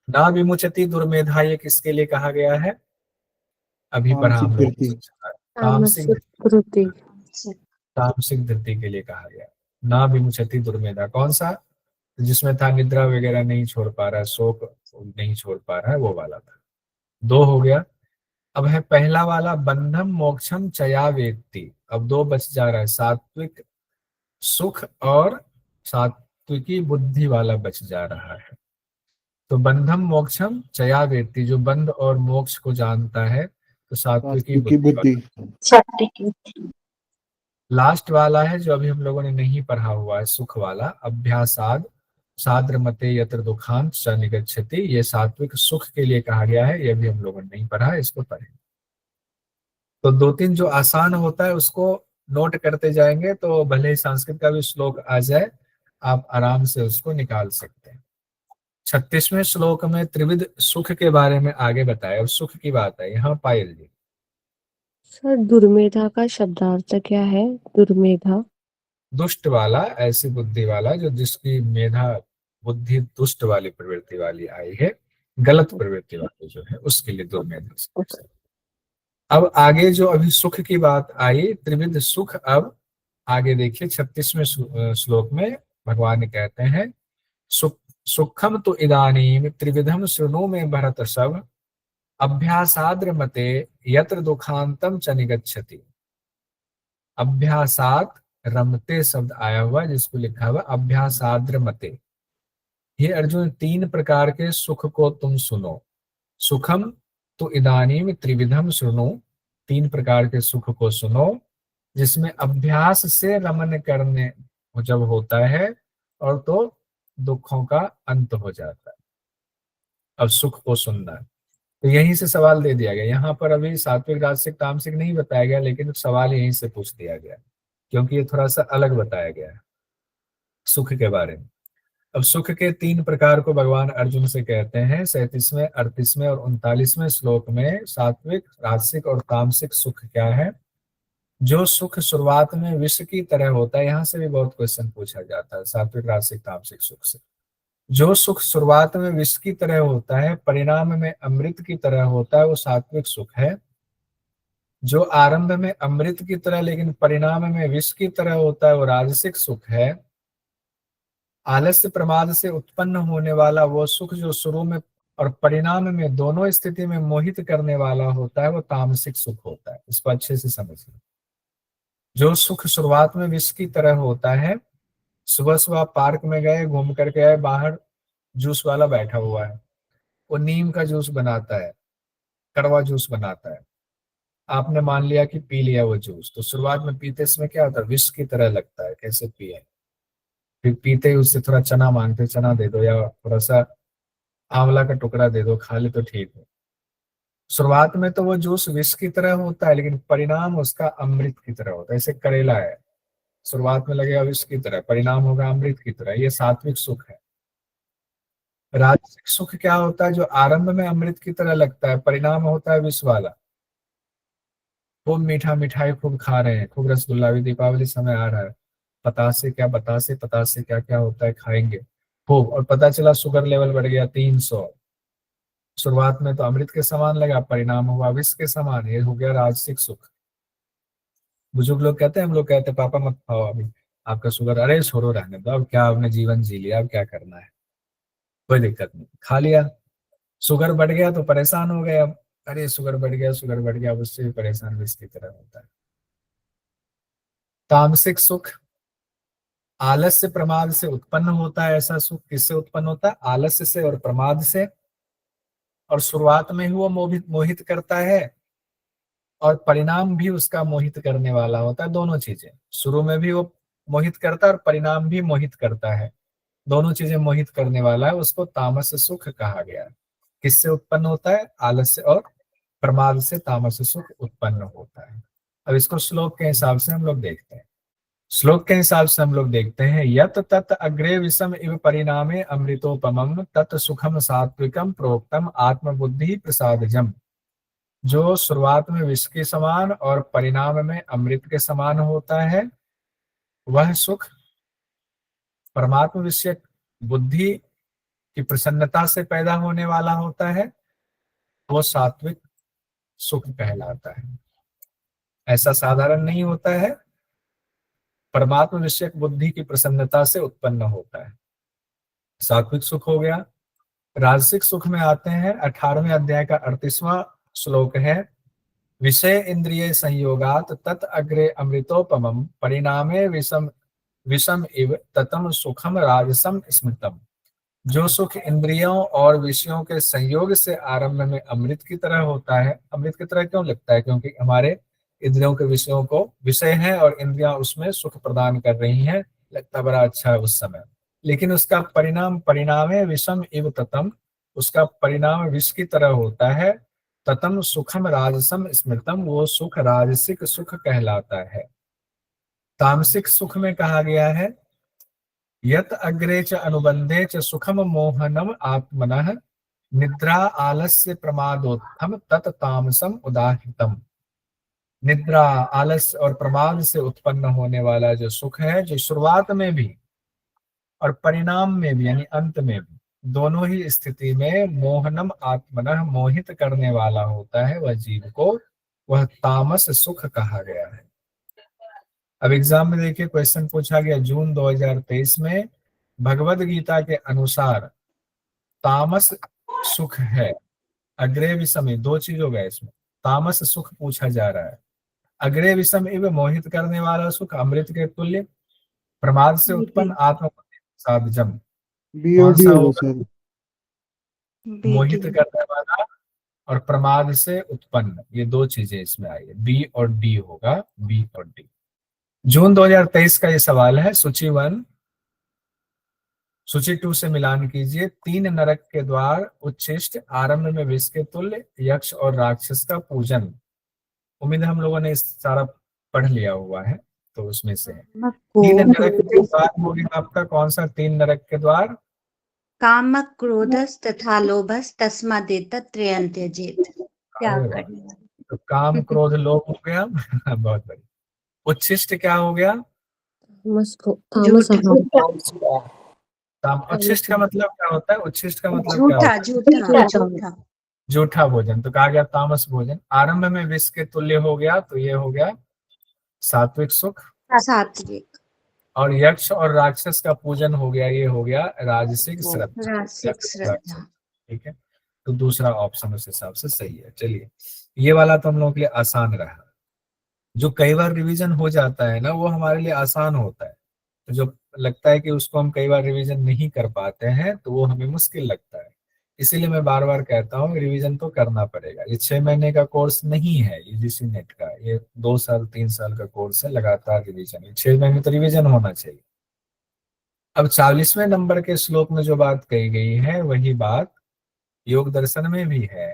ना विमुचति दुर्मेधा ये किसके लिए कहा गया है, अभी पढ़ा हम लोग धृति। तामसिक, धृति। तामसिक धृति के लिए कहा गया। ना विमुचति दुर्मेधा कौन सा, जिसमें था निद्रा वगैरह नहीं छोड़ पा रहा है, शोक नहीं छोड़ पा रहा है, वो वाला था। 2 हो गया। अब है पहला वाला बंधम मोक्षम चया वेत्ति, अब 2 बच जा रहा है, सात्विक सुख और सात्विकी बुद्धि वाला बच जा रहा है। तो बंधम मोक्षम चया वेत्ति, जो बंध और मोक्ष को जानता है, तो सात्विकी बुद्धि। लास्ट वाला है जो अभी हम लोगों ने नहीं पढ़ा हुआ है, सुख वाला, अभ्यासाद साद्र मते यत्र दुखांत स निगच्छति, ये सात्विक सुख के लिए कहा गया है, ये भी हम लोगों ने नहीं पढ़ा है, इसको पढ़ें। तो 2-3 जो आसान होता है उसको नोट करते जाएंगे, तो भले ही संस्कृत का भी श्लोक आ जाए आप आराम से उसको निकाल सकते हैं। 36वें श्लोक में त्रिविध सुख के बारे में आगे बताया, और सुख की बात है यहाँ। पायल जी, सर दुर्मेधा का शब्दार्थ क्या है? दुर्मेधा दुष्ट वाला, ऐसी बुद्धि वाला जो जिसकी मेधा बुद्धि दुष्ट वाली प्रवृत्ति वाली आई है, गलत प्रवृत्ति वाली जो है, उसके लिए दुर्मेधा। अब आगे जो अभी सुख की बात आई, त्रिविध सुख, अब आगे देखिए 36वें श्लोक में भगवान कहते हैं सुखम तो इदानीम त्रिविधम शृणु में भरत सब, अभ्यासाद्र मते यत्र दुखांतम च निगच्छति। अभ्यासात रमते शब्द आया हुआ जिसको लिखा हुआ अभ्यासाद्र मते। ये अर्जुन 3 प्रकार के सुख को तुम सुनो, सुखम तो इदानीम त्रिविधम शृणु, 3 प्रकार के सुख को सुनो, जिसमें अभ्यास से रमन करने जब होता है और तो दुखों का अंत हो जाता है। अब सुख को सुनना है, तो यहीं से सवाल दे दिया गया। यहाँ पर अभी सात्विक राजसिक तामसिक नहीं बताया गया, लेकिन सवाल यहीं से पूछ दिया गया, क्योंकि ये थोड़ा सा अलग बताया गया है सुख के बारे में। अब सुख के 3 प्रकार को भगवान अर्जुन से कहते हैं 37वें, 38वें और 39वें श्लोक में। सात्विक, राजसिक और तामसिक सुख क्या है? जो सुख शुरुआत में विष की तरह होता है, यहाँ से भी बहुत क्वेश्चन पूछा जाता है सात्विक राजसिक तामसिक सुख से। जो सुख शुरुआत में विष की तरह होता है, परिणाम में अमृत की तरह होता है, वो सात्विक सुख है। जो आरंभ में अमृत की तरह लेकिन परिणाम में विष की तरह होता है, वो राजसिक सुख है। आलस्य प्रमाद से उत्पन्न होने वाला वो सुख जो शुरू में और परिणाम में दोनों स्थिति में मोहित करने वाला होता है, वो तामसिक सुख होता है। इसको अच्छे से समझिए। जो सुख शुरुआत में विष की तरह होता है, सुबह सुबह पार्क में गए, घूम करके आए, बाहर जूस वाला बैठा हुआ है, वो नीम का जूस बनाता है, कड़वा जूस बनाता है, आपने मान लिया कि पी लिया वो जूस। तो शुरुआत में पीते समय क्या होता है, विष की तरह लगता है, कैसे पिए। फिर पीते ही उससे थोड़ा चना मांगते, चना दे दो, या थोड़ा सा आंवला का टुकड़ा दे दो, खा ले तो ठीक है। शुरुआत में तो वो जूस विष की तरह होता है, लेकिन परिणाम उसका अमृत की तरह होता है। जैसे करेला है, शुरुआत में लगेगा विष की तरह, परिणाम होगा अमृत की तरह। ये सात्विक सुख है। राजसिक सुख क्या होता है? जो आरंभ में अमृत की तरह लगता है, परिणाम होता है विष वाला। खूब मीठा मिठाई खूब खा रहे हैं, खूब रसगुल्ला, भी दीपावली समय आ रहा है, बतासे क्या बतासे, पतासे क्या क्या होता है, खाएंगे खूब, और पता चला शुगर लेवल बढ़ गया 300। शुरुआत में तो अमृत के समान लगा, परिणाम हुआ विष के समान, ये हो गया राजसिक सुख। बुजुर्ग लोग कहते हैं, हम लोग कहते हैं पापा मत खाओ अभी, आपका शुगर, अरे छोड़ो रहने दो, अब क्या आपने जीवन जी लिया, अब क्या करना है, कोई दिक्कत नहीं, खा लिया। शुगर बढ़ गया तो परेशान हो गए, अब अरे शुगर बढ़ गया, शुगर बढ़ गया, अब उससे भी परेशान विष की तरह होता है। तामसिक सुख आलस्य प्रमाद से उत्पन्न होता है। ऐसा सुख किससे उत्पन्न होता है? आलस्य से और प्रमाद से। और शुरुआत में ही वो मोहित करता है, और परिणाम भी उसका मोहित करने वाला होता है। दोनों चीजें, शुरू में भी वो मोहित करता है और परिणाम भी मोहित करता है, दोनों चीजें मोहित करने वाला है, उसको तामस सुख कहा गया है। किससे उत्पन्न होता है? आलस्य और प्रमाद से तामस सुख उत्पन्न होता है। अब इसको श्लोक के हिसाब से हम लोग देखते हैं। श्लोक के हिसाब से हम लोग देखते हैं, यत तत् अग्रे विषम इव परिणामे अमृतोपमम तत् सुखम सात्विकम प्रोक्तम आत्मबुद्धि प्रसादजम। जो शुरुआत में विष के समान और परिणाम में अमृत के समान होता है, वह सुख परमात्म विषयक बुद्धि की प्रसन्नता से पैदा होने वाला होता है, वो सात्विक सुख कहलाता है। ऐसा साधारण नहीं होता है, परमात्म विषयक बुद्धि की प्रसन्नता से उत्पन्न होता है, सात्विक सुख हो गया। राजसिक सुख में आते हैं, 18वें अध्याय का 38वां श्लोक है, विषय इंद्रिय संयोगात तत् अग्रे अमृतोपमम परिणामे विषम विषम इव ततम सुखम राजसम स्मृतम। जो सुख इंद्रियों और विषयों के संयोग से आरंभ में अमृत की तरह होता है। अमृत की तरह क्यों लगता है? क्योंकि हमारे इंद्रियों के विषयों को विषय है और इंद्रियां उसमें सुख प्रदान कर रही हैं, लगता बड़ा अच्छा है उस समय। लेकिन उसका परिणामे विषम इव ततम, उसका परिणाम विष की तरह होता है। ततम सुखम राजसम स्मृतम, वो सुख राजसिक सुख कहलाता है। तामसिक सुख में कहा गया है, यत अग्रे च अनुबंधे च सुखम मोहनम आत्मनः निद्रा आलस्य प्रमादोत्थम तत तामसम उदाहृतम। निद्रा, आलस्य और प्रमाद से उत्पन्न होने वाला जो सुख है, जो शुरुआत में भी और परिणाम में भी यानी अंत में भी, दोनों ही स्थिति में मोहनम आत्मनः मोहित करने वाला होता है वह जीव को, वह तामस सुख कहा गया है। अब एग्जाम में देखिए क्वेश्चन पूछा गया जून 2023 में, भगवद गीता के अनुसार तामस सुख है अग्रे विषम, दो चीज हो गए इसमें, तामस सुख पूछा जा रहा है। अग्रे विषम इव मोहित करने वाला सुख, अमृत के तुल्य, प्रमाद से उत्पन्न आत्मसाधजम, कौन सा होगा? मोहित करने वाला और प्रमाद से उत्पन्न, ये दो चीजें इसमें आई है, बी और डी होगा, बी और डी। जून 2023 का ये सवाल है, सूची 1 सूची 2 से मिलान कीजिए। 3 नरक के द्वार उच्छिष्ट, आरंभ में विष के तुल्य, यक्ष और राक्षस का पूजन। उम्मीद है हम लोगों ने इस सारा पढ़ लिया हुआ है, तो उसमें से 3 नरक के द्वार हो गया आपका, कौन सा 3 नरक के द्वार? काम क्रोधस तथा लोभस तस्मादेतत् त्रयं त्यजेत। त्याग करना। तो काम क्रोध लोभ हो गया बहुत बढ़िया। उच्छिष्ट क्या हो गया? उच्छिष्ट का मतलब क्या होता है? उच्छिष्ट का मतलब क्या होता है? झूठा भोजन, तो कहा गया तामस भोजन। आरंभ में विष के तुल्य हो गया, तो ये हो गया सात्विक सुख। सात्विक। और यक्ष और राक्षस का पूजन हो गया, ये हो गया राजसिक श्रद्धा। ठीक है, तो दूसरा ऑप्शन उस हिसाब से सही है। चलिए, ये वाला तो हम लोगों के लिए आसान रहा। जो कई बार रिवीजन हो जाता है ना, वो हमारे लिए आसान होता है। तो जो लगता है कि उसको हम कई बार रिवीजन नहीं कर पाते हैं, तो वो हमें मुश्किल लगता है। इसीलिए मैं बार बार कहता हूँ रिवीजन तो करना पड़ेगा। ये 6 महीने का कोर्स नहीं है यूजीसी नेट का, ये 2 साल 3 साल का कोर्स है, लगातार रिवीजन। 6 महीने तो रिवीजन होना चाहिए। अब 40वें नंबर के श्लोक में जो बात कही गई है, वही बात योग दर्शन में भी है।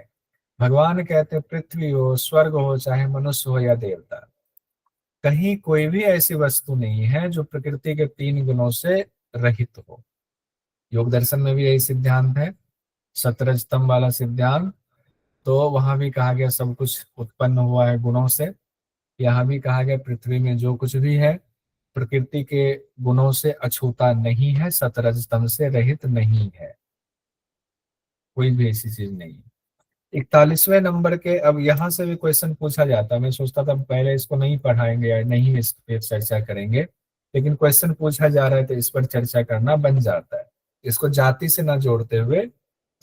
भगवान कहते पृथ्वी हो, स्वर्ग हो, चाहे मनुष्य हो या देवता, कहीं कोई भी ऐसी वस्तु नहीं है जो प्रकृति के 3 गुणों से रहित हो। योग दर्शन में भी यही सिद्धांत है, सतरजतम वाला सिद्धांत। तो वहां भी कहा गया सब कुछ उत्पन्न हुआ है गुणों से। यहाँ भी कहा गया पृथ्वी में जो कुछ भी है प्रकृति के गुणों से अछूता नहीं है, सतरजतम से रहित नहीं है, कोई भी ऐसी चीज नहीं। 41वें नंबर के, अब यहाँ से भी क्वेश्चन पूछा जाता है। मैं सोचता था पहले इसको नहीं पढ़ाएंगे या नहीं इस पर चर्चा करेंगे, लेकिन क्वेश्चन पूछा जा रहा है तो इस पर चर्चा करना बन जाता है। इसको जाति से ना जोड़ते हुए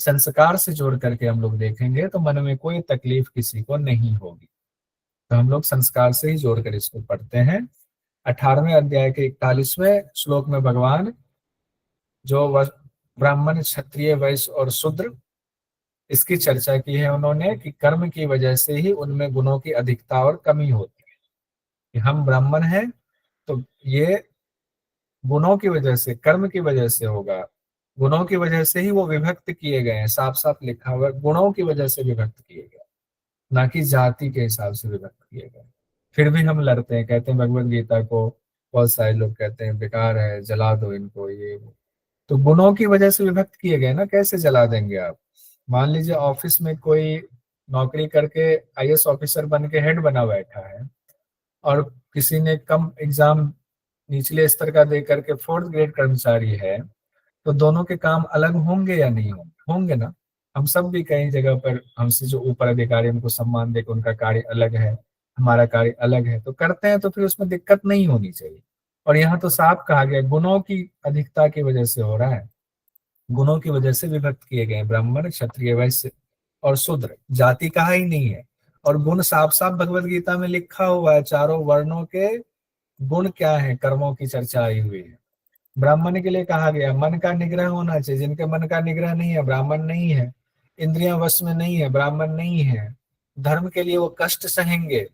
संस्कार से जोड़ करके हम लोग देखेंगे तो मन में कोई तकलीफ किसी को नहीं होगी। तो हम लोग संस्कार से ही जोड़कर इसको पढ़ते हैं। 18वें अध्याय के 41वें श्लोक में भगवान जो ब्राह्मण, क्षत्रिय, वैश्य और शूद्र, इसकी चर्चा की है उन्होंने कि कर्म की वजह से ही उनमें गुणों की अधिकता और कमी होती है। कि हम ब्राह्मण हैं तो ये गुणों की वजह से, कर्म की वजह से होगा। गुणों की वजह से ही वो विभक्त किए गए हैं, साफ साफ लिखा हुआ है, गुणों की वजह से विभक्त किए गए, ना कि जाति के हिसाब से विभक्त किए गए। फिर भी हम लड़ते हैं, कहते हैं भगवद गीता को बहुत सारे लोग कहते हैं बेकार है, जला दो इनको, ये वो। तो गुणों की वजह से विभक्त किए गए ना, कैसे जला देंगे आप? मान लीजिए ऑफिस में कोई नौकरी करके आईएएस ऑफिसर बन के हेड बना बैठा है, और किसी ने कम एग्जाम निचले स्तर का दे करके फोर्थ ग्रेड कर्मचारी है, तो दोनों के काम अलग होंगे या नहीं होंगे? होंगे ना। हम सब भी कई जगह पर हमसे जो ऊपर अधिकारी उनको सम्मान देकर उनका कार्य अलग है, हमारा कार्य अलग है, तो करते हैं, तो फिर उसमें दिक्कत नहीं होनी चाहिए। और यहाँ तो साफ कहा गया गुणों की अधिकता की वजह से हो रहा है, गुणों की वजह से विभक्त किए गए हैं, ब्राह्मण, क्षत्रिय, वैश्य और शूद्र। जाति कहा ही नहीं है। और गुण साफ साफ भगवत गीता में लिखा हुआ है, चारों वर्णों के गुण क्या है, कर्मों की चर्चा आई हुई है। ब्राह्मण के लिए कहा गया मन का निग्रह होना चाहिए, जिनके मन का निग्रह नहीं है ब्राह्मण नहीं है, इंद्रियां वश में नहीं है ब्राह्मण नहीं है, धर्म के लिए वो कष्ट सहेंगे,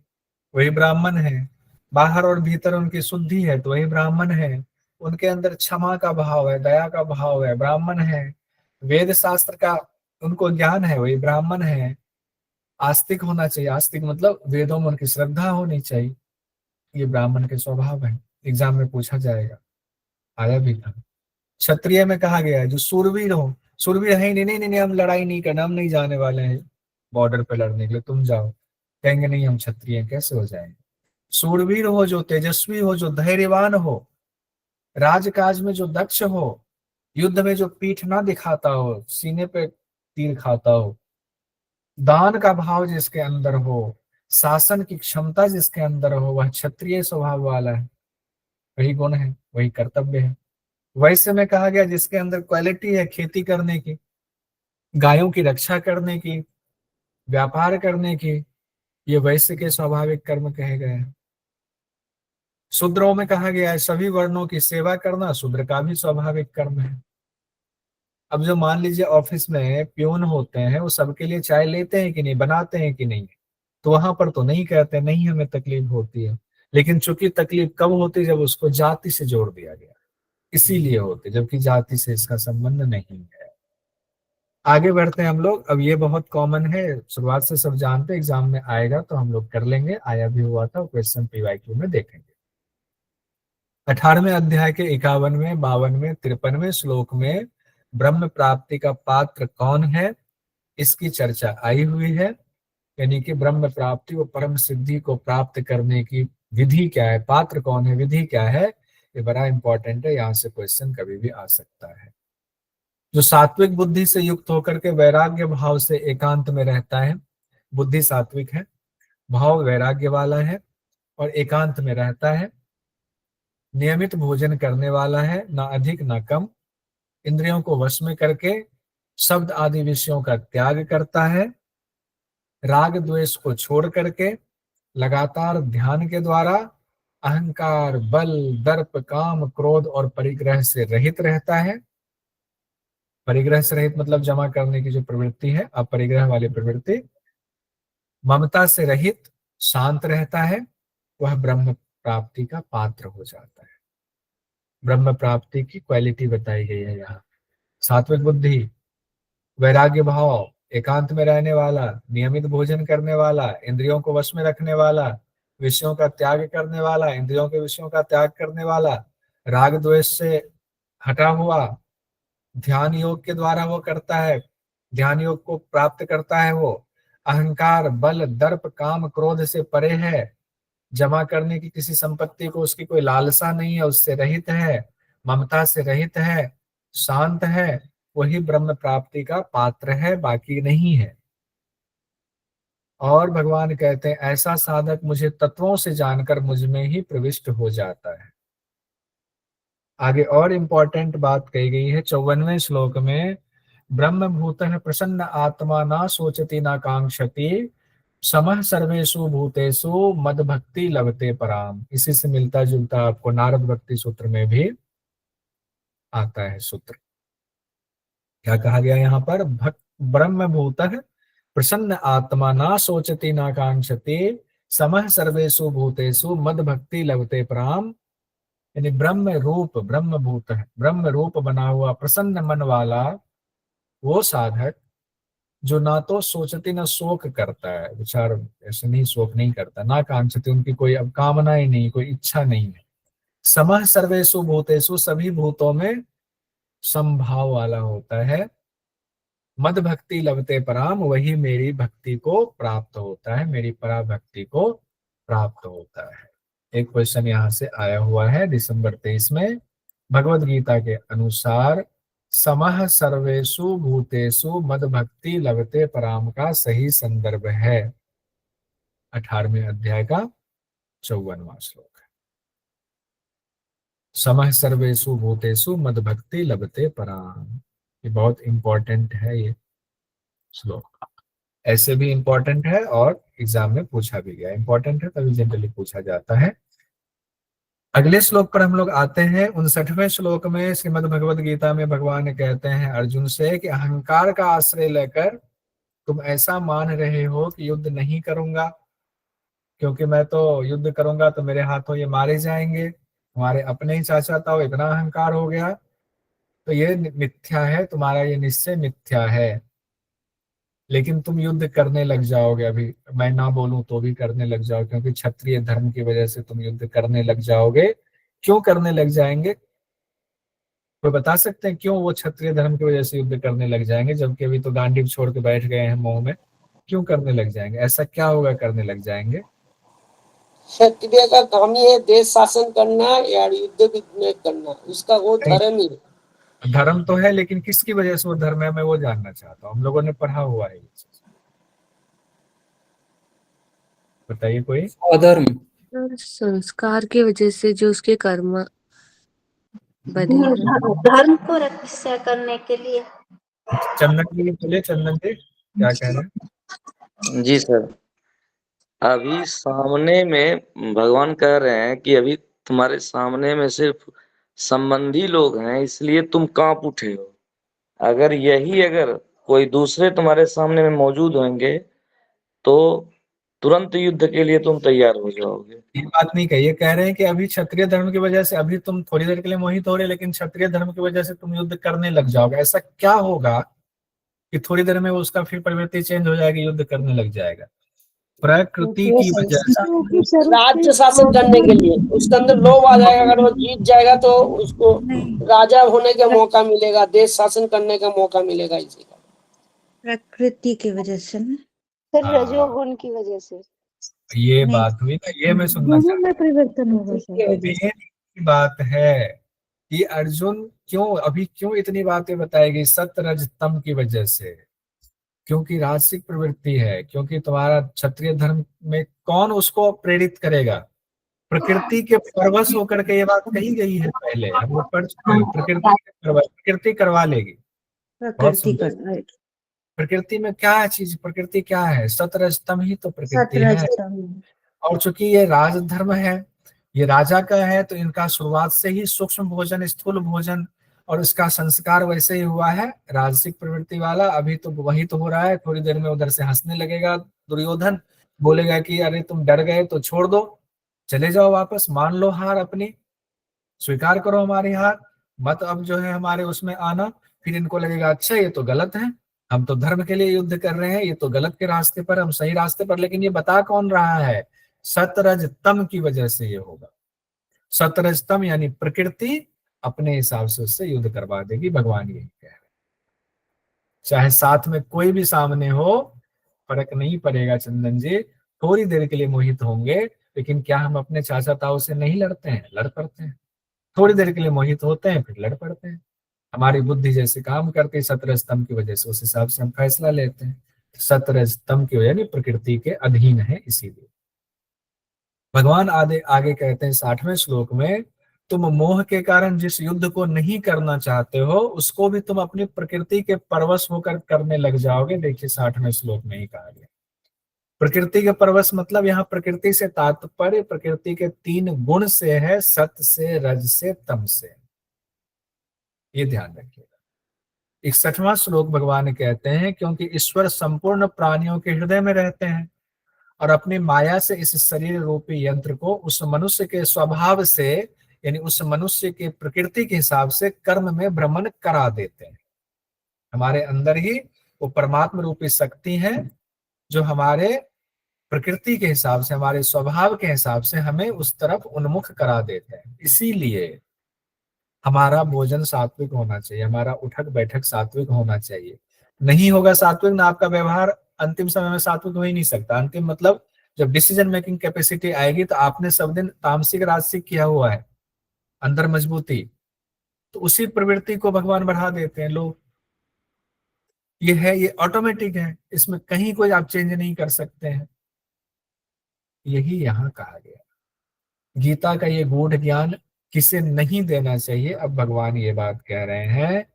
वही ब्राह्मण है। बाहर और भीतर उनकी शुद्धि है तो वही ब्राह्मण है। उनके अंदर क्षमा का भाव है, दया का भाव है, ब्राह्मण है। वेद शास्त्र का उनको ज्ञान है, वही ब्राह्मण है। आस्तिक होना चाहिए, आस्तिक मतलब वेदों में उनकी श्रद्धा होनी चाहिए, ये ब्राह्मण के स्वभाव है। एग्जाम में पूछा जाएगा, आया भी था। क्षत्रिय में कहा गया है जो सूरवीर हो, सूरवीर है ही नहीं, नहीं नहीं नहीं, हम लड़ाई नहीं करना, हम नहीं जाने वाले हैं बॉर्डर पे लड़ने के लिए, तुम जाओ। कहेंगे नहीं हम क्षत्रिय कैसे हो जाएंगे? सूरवीर हो, जो तेजस्वी हो, जो धैर्यवान हो, राजकाज में जो दक्ष हो, युद्ध में जो पीठ ना दिखाता हो, सीने पे तीर खाता हो, दान का भाव जिसके अंदर हो, शासन की क्षमता जिसके अंदर हो, वह क्षत्रिय स्वभाव वाला है। वही गुण है, वही कर्तव्य है। वैसे में कहा गया जिसके अंदर क्वालिटी है खेती करने की, गायों की रक्षा करने की, व्यापार करने की, ये वैश्य के स्वाभाविक कर्म कहे गए हैं। शूद्रों में कहा गया है सभी वर्णों की सेवा करना शूद्र का भी स्वाभाविक कर्म है। अब जो मान लीजिए ऑफिस में प्यून होते हैं, वो सबके लिए चाय लेते हैं कि नहीं, बनाते हैं कि नहीं, तो वहां पर तो नहीं कहते नहीं हमें तकलीफ होती है। लेकिन चूंकि तकलीफ कब होती है, जब उसको जाति से जोड़ दिया गया, इसीलिए होते, जबकि जाति से इसका संबंध नहीं है। आगे बढ़ते हैं हम लोग। अब ये बहुत कॉमन है, शुरुआत से सब जानते, एग्जाम में आएगा तो हम लोग कर लेंगे, आया भी हुआ था, क्वेश्चन पीवाईक्यू में देखेंगे। 18वें अध्याय के 51वें, 52वें, 53वें श्लोक में ब्रह्म प्राप्ति का पात्र कौन है, इसकी चर्चा आई हुई है। यानी कि ब्रह्म प्राप्ति व परम सिद्धि को प्राप्त करने की विधि क्या है, पात्र कौन है, विधि क्या है, ये बड़ा इंपॉर्टेंट है, यहाँ से क्वेश्चन कभी भी आ सकता है। जो सात्विक बुद्धि से युक्त होकर के वैराग्य भाव से एकांत में रहता है, बुद्धि सात्विक है, भाव वैराग्य वाला है और एकांत में रहता है, नियमित भोजन करने वाला है, ना अधिक ना कम, इंद्रियों को वश में करके शब्द आदि विषयों का त्याग करता है, राग द्वेष को छोड़ करके लगातार ध्यान के द्वारा अहंकार, बल, दर्प, काम, क्रोध और परिग्रह से रहित रहता है। परिग्रह से रहित मतलब जमा करने की जो प्रवृत्ति है, अपरिग्रह वाली प्रवृत्ति, ममता से रहित, शांत रहता है, वह ब्रह्म प्राप्ति का पात्र हो जाता है। ब्रह्म प्राप्ति की क्वालिटी बताई गई है यहाँ। सात्विक बुद्धि, वैराग्य भाव, एकांत में रहने वाला, नियमित भोजन करने वाला, इंद्रियों को वश में रखने वाला, विषयों का त्याग करने वाला, इंद्रियों के विषयों का त्याग करने वाला, राग द्वेष से हटा हुआ, ध्यान योग के द्वारा वो करता है, ध्यान योग को प्राप्त करता है वो, अहंकार, बल, दर्प, काम, क्रोध से परे है, जमा करने की किसी संपत्ति को उसकी कोई लालसा नहीं है, उससे रहित है, ममता से रहित है, शांत है, वही ब्रह्म प्राप्ति का पात्र है, बाकी नहीं है। और भगवान कहते हैं ऐसा साधक मुझे तत्वों से जानकर मुझ में ही प्रविष्ट हो जाता है। आगे और इंपॉर्टेंट बात कही गई है 54वें श्लोक में, ब्रह्म भूतः प्रसन्न आत्मा ना सोचती ना कांक्षति, समः सर्वेषु भूतेषु मद भक्ति लभते पराम। इसी से मिलता जुलता आपको नारद भक्ति सूत्र में भी आता है सूत्र। क्या कहा गया यहाँ पर, ब्रह्म भूतः प्रसन्न आत्मा ना सोचती ना कांक्षति, समः सर्वेषु भूतेषु मद भक्ति लभते पराम। यानी ब्रह्म रूप, ब्रह्म भूत है, ब्रह्म रूप बना हुआ प्रसन्न मन वाला वो साधक जो ना तो सोचती ना शोक करता है, विचार ऐसे नहीं, शोक नहीं करता, ना कांक्षती, उनकी कोई अब कामना ही नहीं, कोई इच्छा नहीं है, समः सर्वेषु भूतेषु, सभी भूतों में समभाव वाला होता है। मद भक्ति लभते पराम, वही मेरी भक्ति को प्राप्त होता है, मेरी पराभक्ति को प्राप्त होता है। एक क्वेश्चन यहाँ से आया हुआ है दिसंबर 23 में। भगवद गीता के अनुसार समः सर्वेषु भूतेषु मद भक्ति लभते पराम का सही संदर्भ है 18वें अध्याय का 54वां श्लोक है। समः सर्वेषु भूतेषु मद भक्ति लभते पराम, ये बहुत इंपॉर्टेंट है ये श्लोक। ऐसे भी इंपॉर्टेंट है और एग्जाम में पूछा भी गया। इंपॉर्टेंट है तभी जनरली पूछा जाता है। अगले श्लोक पर हम लोग आते हैं। 59वें श्लोक में श्रीमद् भगवद गीता में भगवान कहते हैं अर्जुन से कि अहंकार का आश्रय लेकर तुम ऐसा मान रहे हो कि युद्ध नहीं करूंगा, क्योंकि मैं तो युद्ध करूंगा तो मेरे हाथों ये मारे जाएंगे, तुम्हारे अपने ही चाचा ताऊ, इतना अहंकार हो गया, तो ये मिथ्या है, तुम्हारा ये निश्चय मिथ्या है। लेकिन तुम युद्ध करने लग जाओगे, अभी मैं ना बोलूं तो भी करने लग जाओ, क्योंकि क्षत्रिय धर्म की वजह से तुम युद्ध करने लग जाओगे। क्यों करने लग जाएंगे? कोई बता सकते हैं क्यों वो क्षत्रिय धर्म की वजह से युद्ध करने लग जाएंगे, जबकि अभी तो गांडीव छोड़ के बैठ गए हैं मोह में? क्यों करने लग जाएंगे? ऐसा क्या होगा करने लग जाएंगे? क्षत्रिय का काम ही है देश शासन करना या युद्ध नहीं करना, उसका वो धर्म ही है। धर्म तो है, लेकिन किसकी वजह से वो धर्म है, मैं वो जानना चाहता हूँ। हम लोगों ने पढ़ा हुआ है ये चीज, बताइए कोई। अधर्म, संस्कार की वजह से जो उसके कर्म बने हैं। धर्म को रक्षा करने के लिए। चंदन जी बोले, चंदन जी क्या कह रहे हैं? जी सर, अभी सामने में भगवान कह रहे हैं कि अभी तुम्हारे सामने में सिर्फ संबंधी लोग हैं, इसलिए तुम कांप उठे हो। अगर कोई दूसरे तुम्हारे सामने में मौजूद होंगे तो तुरंत युद्ध के लिए तुम तैयार हो जाओगे। ये बात नहीं कही, ये कह रहे हैं कि अभी क्षत्रिय धर्म की वजह से अभी तुम थोड़ी देर के लिए मोहित हो रहे, लेकिन क्षत्रिय धर्म की वजह से तुम युद्ध करने लग जाओगे। ऐसा क्या होगा कि थोड़ी देर में उसका फिर प्रवृत्ति चेंज हो जाएगी, युद्ध करने लग जाएगा? प्रकृति की वजह से, राज्य शासन करने के लिए उसके अंदर लोभ आ जाएगा। अगर वो जीत जाएगा तो उसको राजा होने का मौका मिलेगा, देश शासन करने का मौका मिलेगा। इसी का प्रकृति की वजह से ना, रजोगुण की वजह से ये बात हुई ना, ये मैं सुनना चाहता में परिवर्तन होगा हूँ। ये बात है कि अर्जुन क्यों इतनी बातें बताएगी? सत्य रज तम की वजह से, क्योंकि राजसिक प्रवृत्ति है, क्योंकि तुम्हारा क्षत्रिय धर्म में कौन उसको प्रेरित करेगा? प्रकृति के परवश होकर के ये बात कही गई है, पहले हम लोग पढ़ चुके हैं। प्रकृति करवा लेगी। प्रकृति कर, प्रकृति में क्या चीज, प्रकृति क्या है? सतरजतम ही तो प्रकृति है। सतरजतम। और चूंकि ये राजधर्म है, ये राजा का है, तो इनका शुरुआत से ही सूक्ष्म भोजन, स्थूल भोजन, और इसका संस्कार वैसे ही हुआ है राजसिक प्रवृत्ति वाला। अभी तो वही तो हो रहा है। थोड़ी देर में उधर से हंसने लगेगा दुर्योधन, बोलेगा कि अरे तुम डर गए तो छोड़ दो, चले जाओ वापस, मान लो हार अपनी, स्वीकार करो हमारी हार, मत अब जो है हमारे उसमें आना। फिर इनको लगेगा अच्छा ये तो गलत है, हम तो धर्म के लिए युद्ध कर रहे हैं, ये तो गलत के रास्ते पर, हम सही रास्ते पर। लेकिन ये बता कौन रहा है? सतरजतम की वजह से ये होगा। सतरजतम यानी प्रकृति अपने हिसाब से उससे युद्ध करवा देगी, भगवान यही कह रहे हैं। चाहे साथ में कोई भी सामने हो, फर्क नहीं पड़ेगा चंदन जी। थोड़ी देर के लिए मोहित होंगे, लेकिन क्या हम अपने चाचा ताऊ से नहीं लड़ते हैं? लड़ पड़ते हैं। थोड़ी देर के लिए मोहित होते हैं, फिर लड़ पड़ते हैं। हमारी बुद्धि जैसे काम करती है सतरजतम की वजह से, उस हिसाब से हम फैसला लेते हैं। सतरजतम की वजह प्रकृति के अधीन है, इसीलिए भगवान आगे कहते हैं 60वें श्लोक में, तुम मोह के कारण जिस युद्ध को नहीं करना चाहते हो, उसको भी तुम अपनी प्रकृति के परवश होकर करने लग जाओगे। देखिए 60वें श्लोक में ही कहा गया। प्रकृति के परवश मतलब यहाँ प्रकृति से तात्पर्य प्रकृति के 3 गुण से है, सत से, रज से, तम से। ये ध्यान रखिएगा। 61वां श्लोक भगवान कहते हैं, क्योंकि ईश्वर संपूर्ण प्राणियों के हृदय में रहते हैं और अपनी माया से इस शरीर रूपी यंत्र को उस मनुष्य के स्वभाव से, यानी उस मनुष्य के प्रकृति के हिसाब से कर्म में भ्रमण करा देते हैं। हमारे अंदर ही वो परमात्मा रूपी शक्ति है जो हमारे प्रकृति के हिसाब से, हमारे स्वभाव के हिसाब से हमें उस तरफ उन्मुख करा देते हैं। इसीलिए हमारा भोजन सात्विक होना चाहिए, हमारा उठक बैठक सात्विक होना चाहिए। नहीं होगा सात्विक ना, आपका व्यवहार अंतिम समय में सात्विक हो ही नहीं सकता। अंतिम मतलब जब डिसीजन मेकिंग कैपेसिटी आएगी तो आपने सब दिन तामसिक राजसिक किया हुआ है, अंदर मजबूती, तो उसी प्रवृत्ति को भगवान बढ़ा देते हैं लोग। ये है, ये ऑटोमेटिक है, इसमें कहीं कोई आप चेंज नहीं कर सकते हैं। यही यहाँ कहा गया। गीता का ये गूढ़ ज्ञान किसे नहीं देना चाहिए, अब भगवान ये बात कह रहे हैं,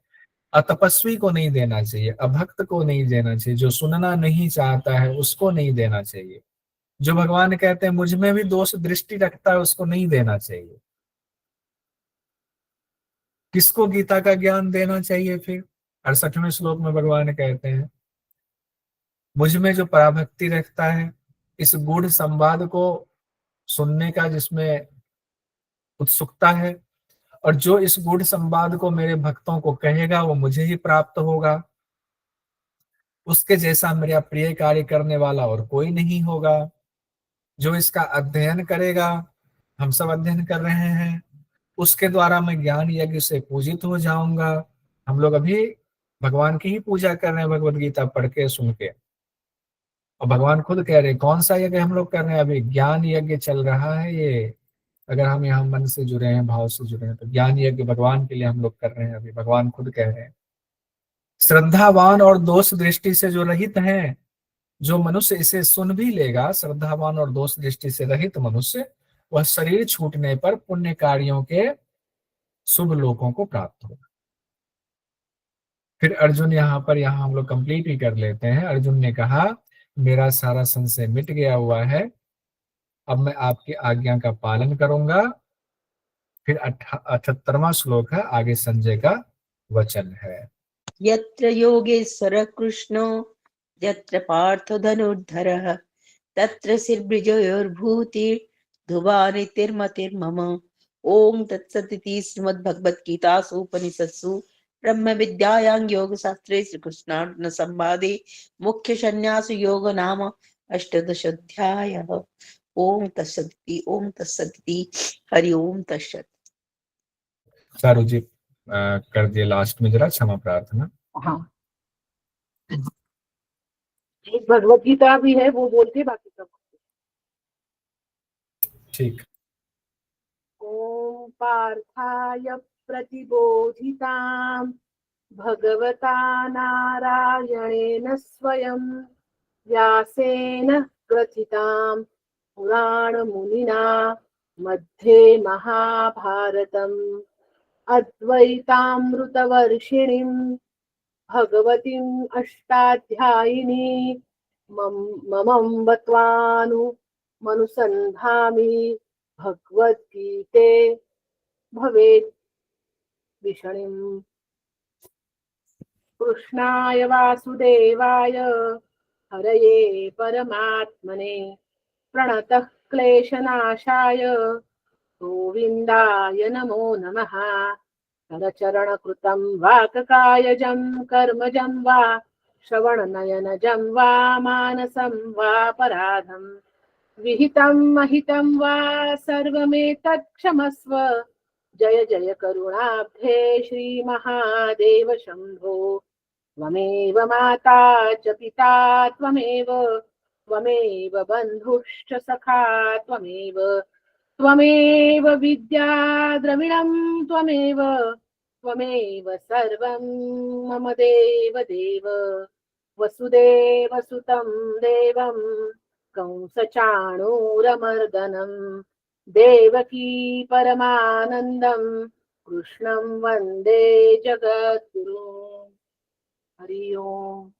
अतपस्वी को नहीं देना चाहिए, अभक्त को नहीं देना चाहिए, जो सुनना नहीं चाहता है उसको नहीं देना चाहिए, जो भगवान कहते हैं मुझ में भी दोष दृष्टि रखता है उसको नहीं देना चाहिए। किसको गीता का ज्ञान देना चाहिए फिर? 68वें श्लोक में भगवान कहते हैं, मुझ में जो पराभक्ति रखता है, इस गूढ़ संवाद को सुनने का जिसमें उत्सुकता है, और जो इस गूढ़ संवाद को मेरे भक्तों को कहेगा वो मुझे ही प्राप्त होगा, उसके जैसा मेरा प्रिय कार्य करने वाला और कोई नहीं होगा। जो इसका अध्ययन करेगा, हम सब अध्ययन कर रहे हैं, उसके द्वारा मैं ज्ञान यज्ञ से पूजित हो जाऊंगा। हम लोग अभी भगवान की ही पूजा कर रहे हैं, भगवद गीता पढ़ के सुन के, और भगवान खुद कह रहे हैं कौन सा यज्ञ हम लोग कर रहे हैं, अभी ज्ञान यज्ञ चल रहा है। ये अगर हम यहाँ मन से जुड़े हैं, भाव से जुड़े हैं, तो ज्ञान यज्ञ भगवान के लिए हम लोग कर रहे हैं। अभी भगवान खुद कह रहे हैं, श्रद्धावान और दोष दृष्टि से जो रहित हैं, जो मनुष्य इसे सुन भी लेगा, श्रद्धावान और दोष दृष्टि से रहित मनुष्य, वह शरीर छूटने पर पुण्य कार्यों के शुभ लोकों को प्राप्त होगा। फिर अर्जुन यहाँ हम लोग कंप्लीट ही कर लेते हैं। अर्जुन ने कहा, मेरा सारा संशय मिट गया हुआ है, अब मैं आपकी आज्ञा का पालन करूंगा। फिर 78वां श्लोक है, आगे संजय का वचन है। यत्र योगेश्वर कृष्णो यत्र पार्थो धनुर्धरः तत्र श्रीर्विजयोर्भूतिर्धुवानितिर्मतिर्मम। ओम तत्सदिति श्रीमद्भगवद्गीतासु उपनिषत्सु ब्रह्म विद्यायां योग शास्त्रे श्री कृष्णार्जुन संवादे मुख्य संन्यास योग नाम अष्टादशोऽध्यायः। ओम तत्सदिति, ओम तत्सदिति, हरि ओम तत्सत्। चारू जी कर दिए लास्ट में जरा क्षमा प्रार्थना। हाँ, एक भगवत गीता भी है, वो बोलते बाकी सब ठीक। ओम पार्थाय प्रतिबोधितां भगवता नारायणेन स्वयं व्यासेन ग्रथितां पुराणमुनिना मध्ये महाभारतम् अद्वैतामृतवर्षिणीं भगवतीम् अष्टाध्यायिनी ममं मनुसन्धामि भगवद्गीते भवेत् विषणीम्। कृष्णाय वासुदेवाय हरये परमात्मने प्रणतः क्लेशनाशाय गोविन्दाय नमो नमः। करचरणकृतं वाक्कायजं कर्मजं वा श्रवणनयनजं वा मानसं वापराधं विहितं महितं वा सर्वमेतत् क्षमस्व। जय जय करुणाब्धे श्रीमहादेव शम्भो। त्वमेव माता च पिता त्वमेव बन्धुश्च सखा त्वमेव विद्या द्रविणं त्वमेव सर्वं मम देव वसुदेवसुतं देवं कंसचाणूरमर्दनं देवकी परमानन्दं कृष्णं वन्दे जगद्गुरुं। हरि ओम।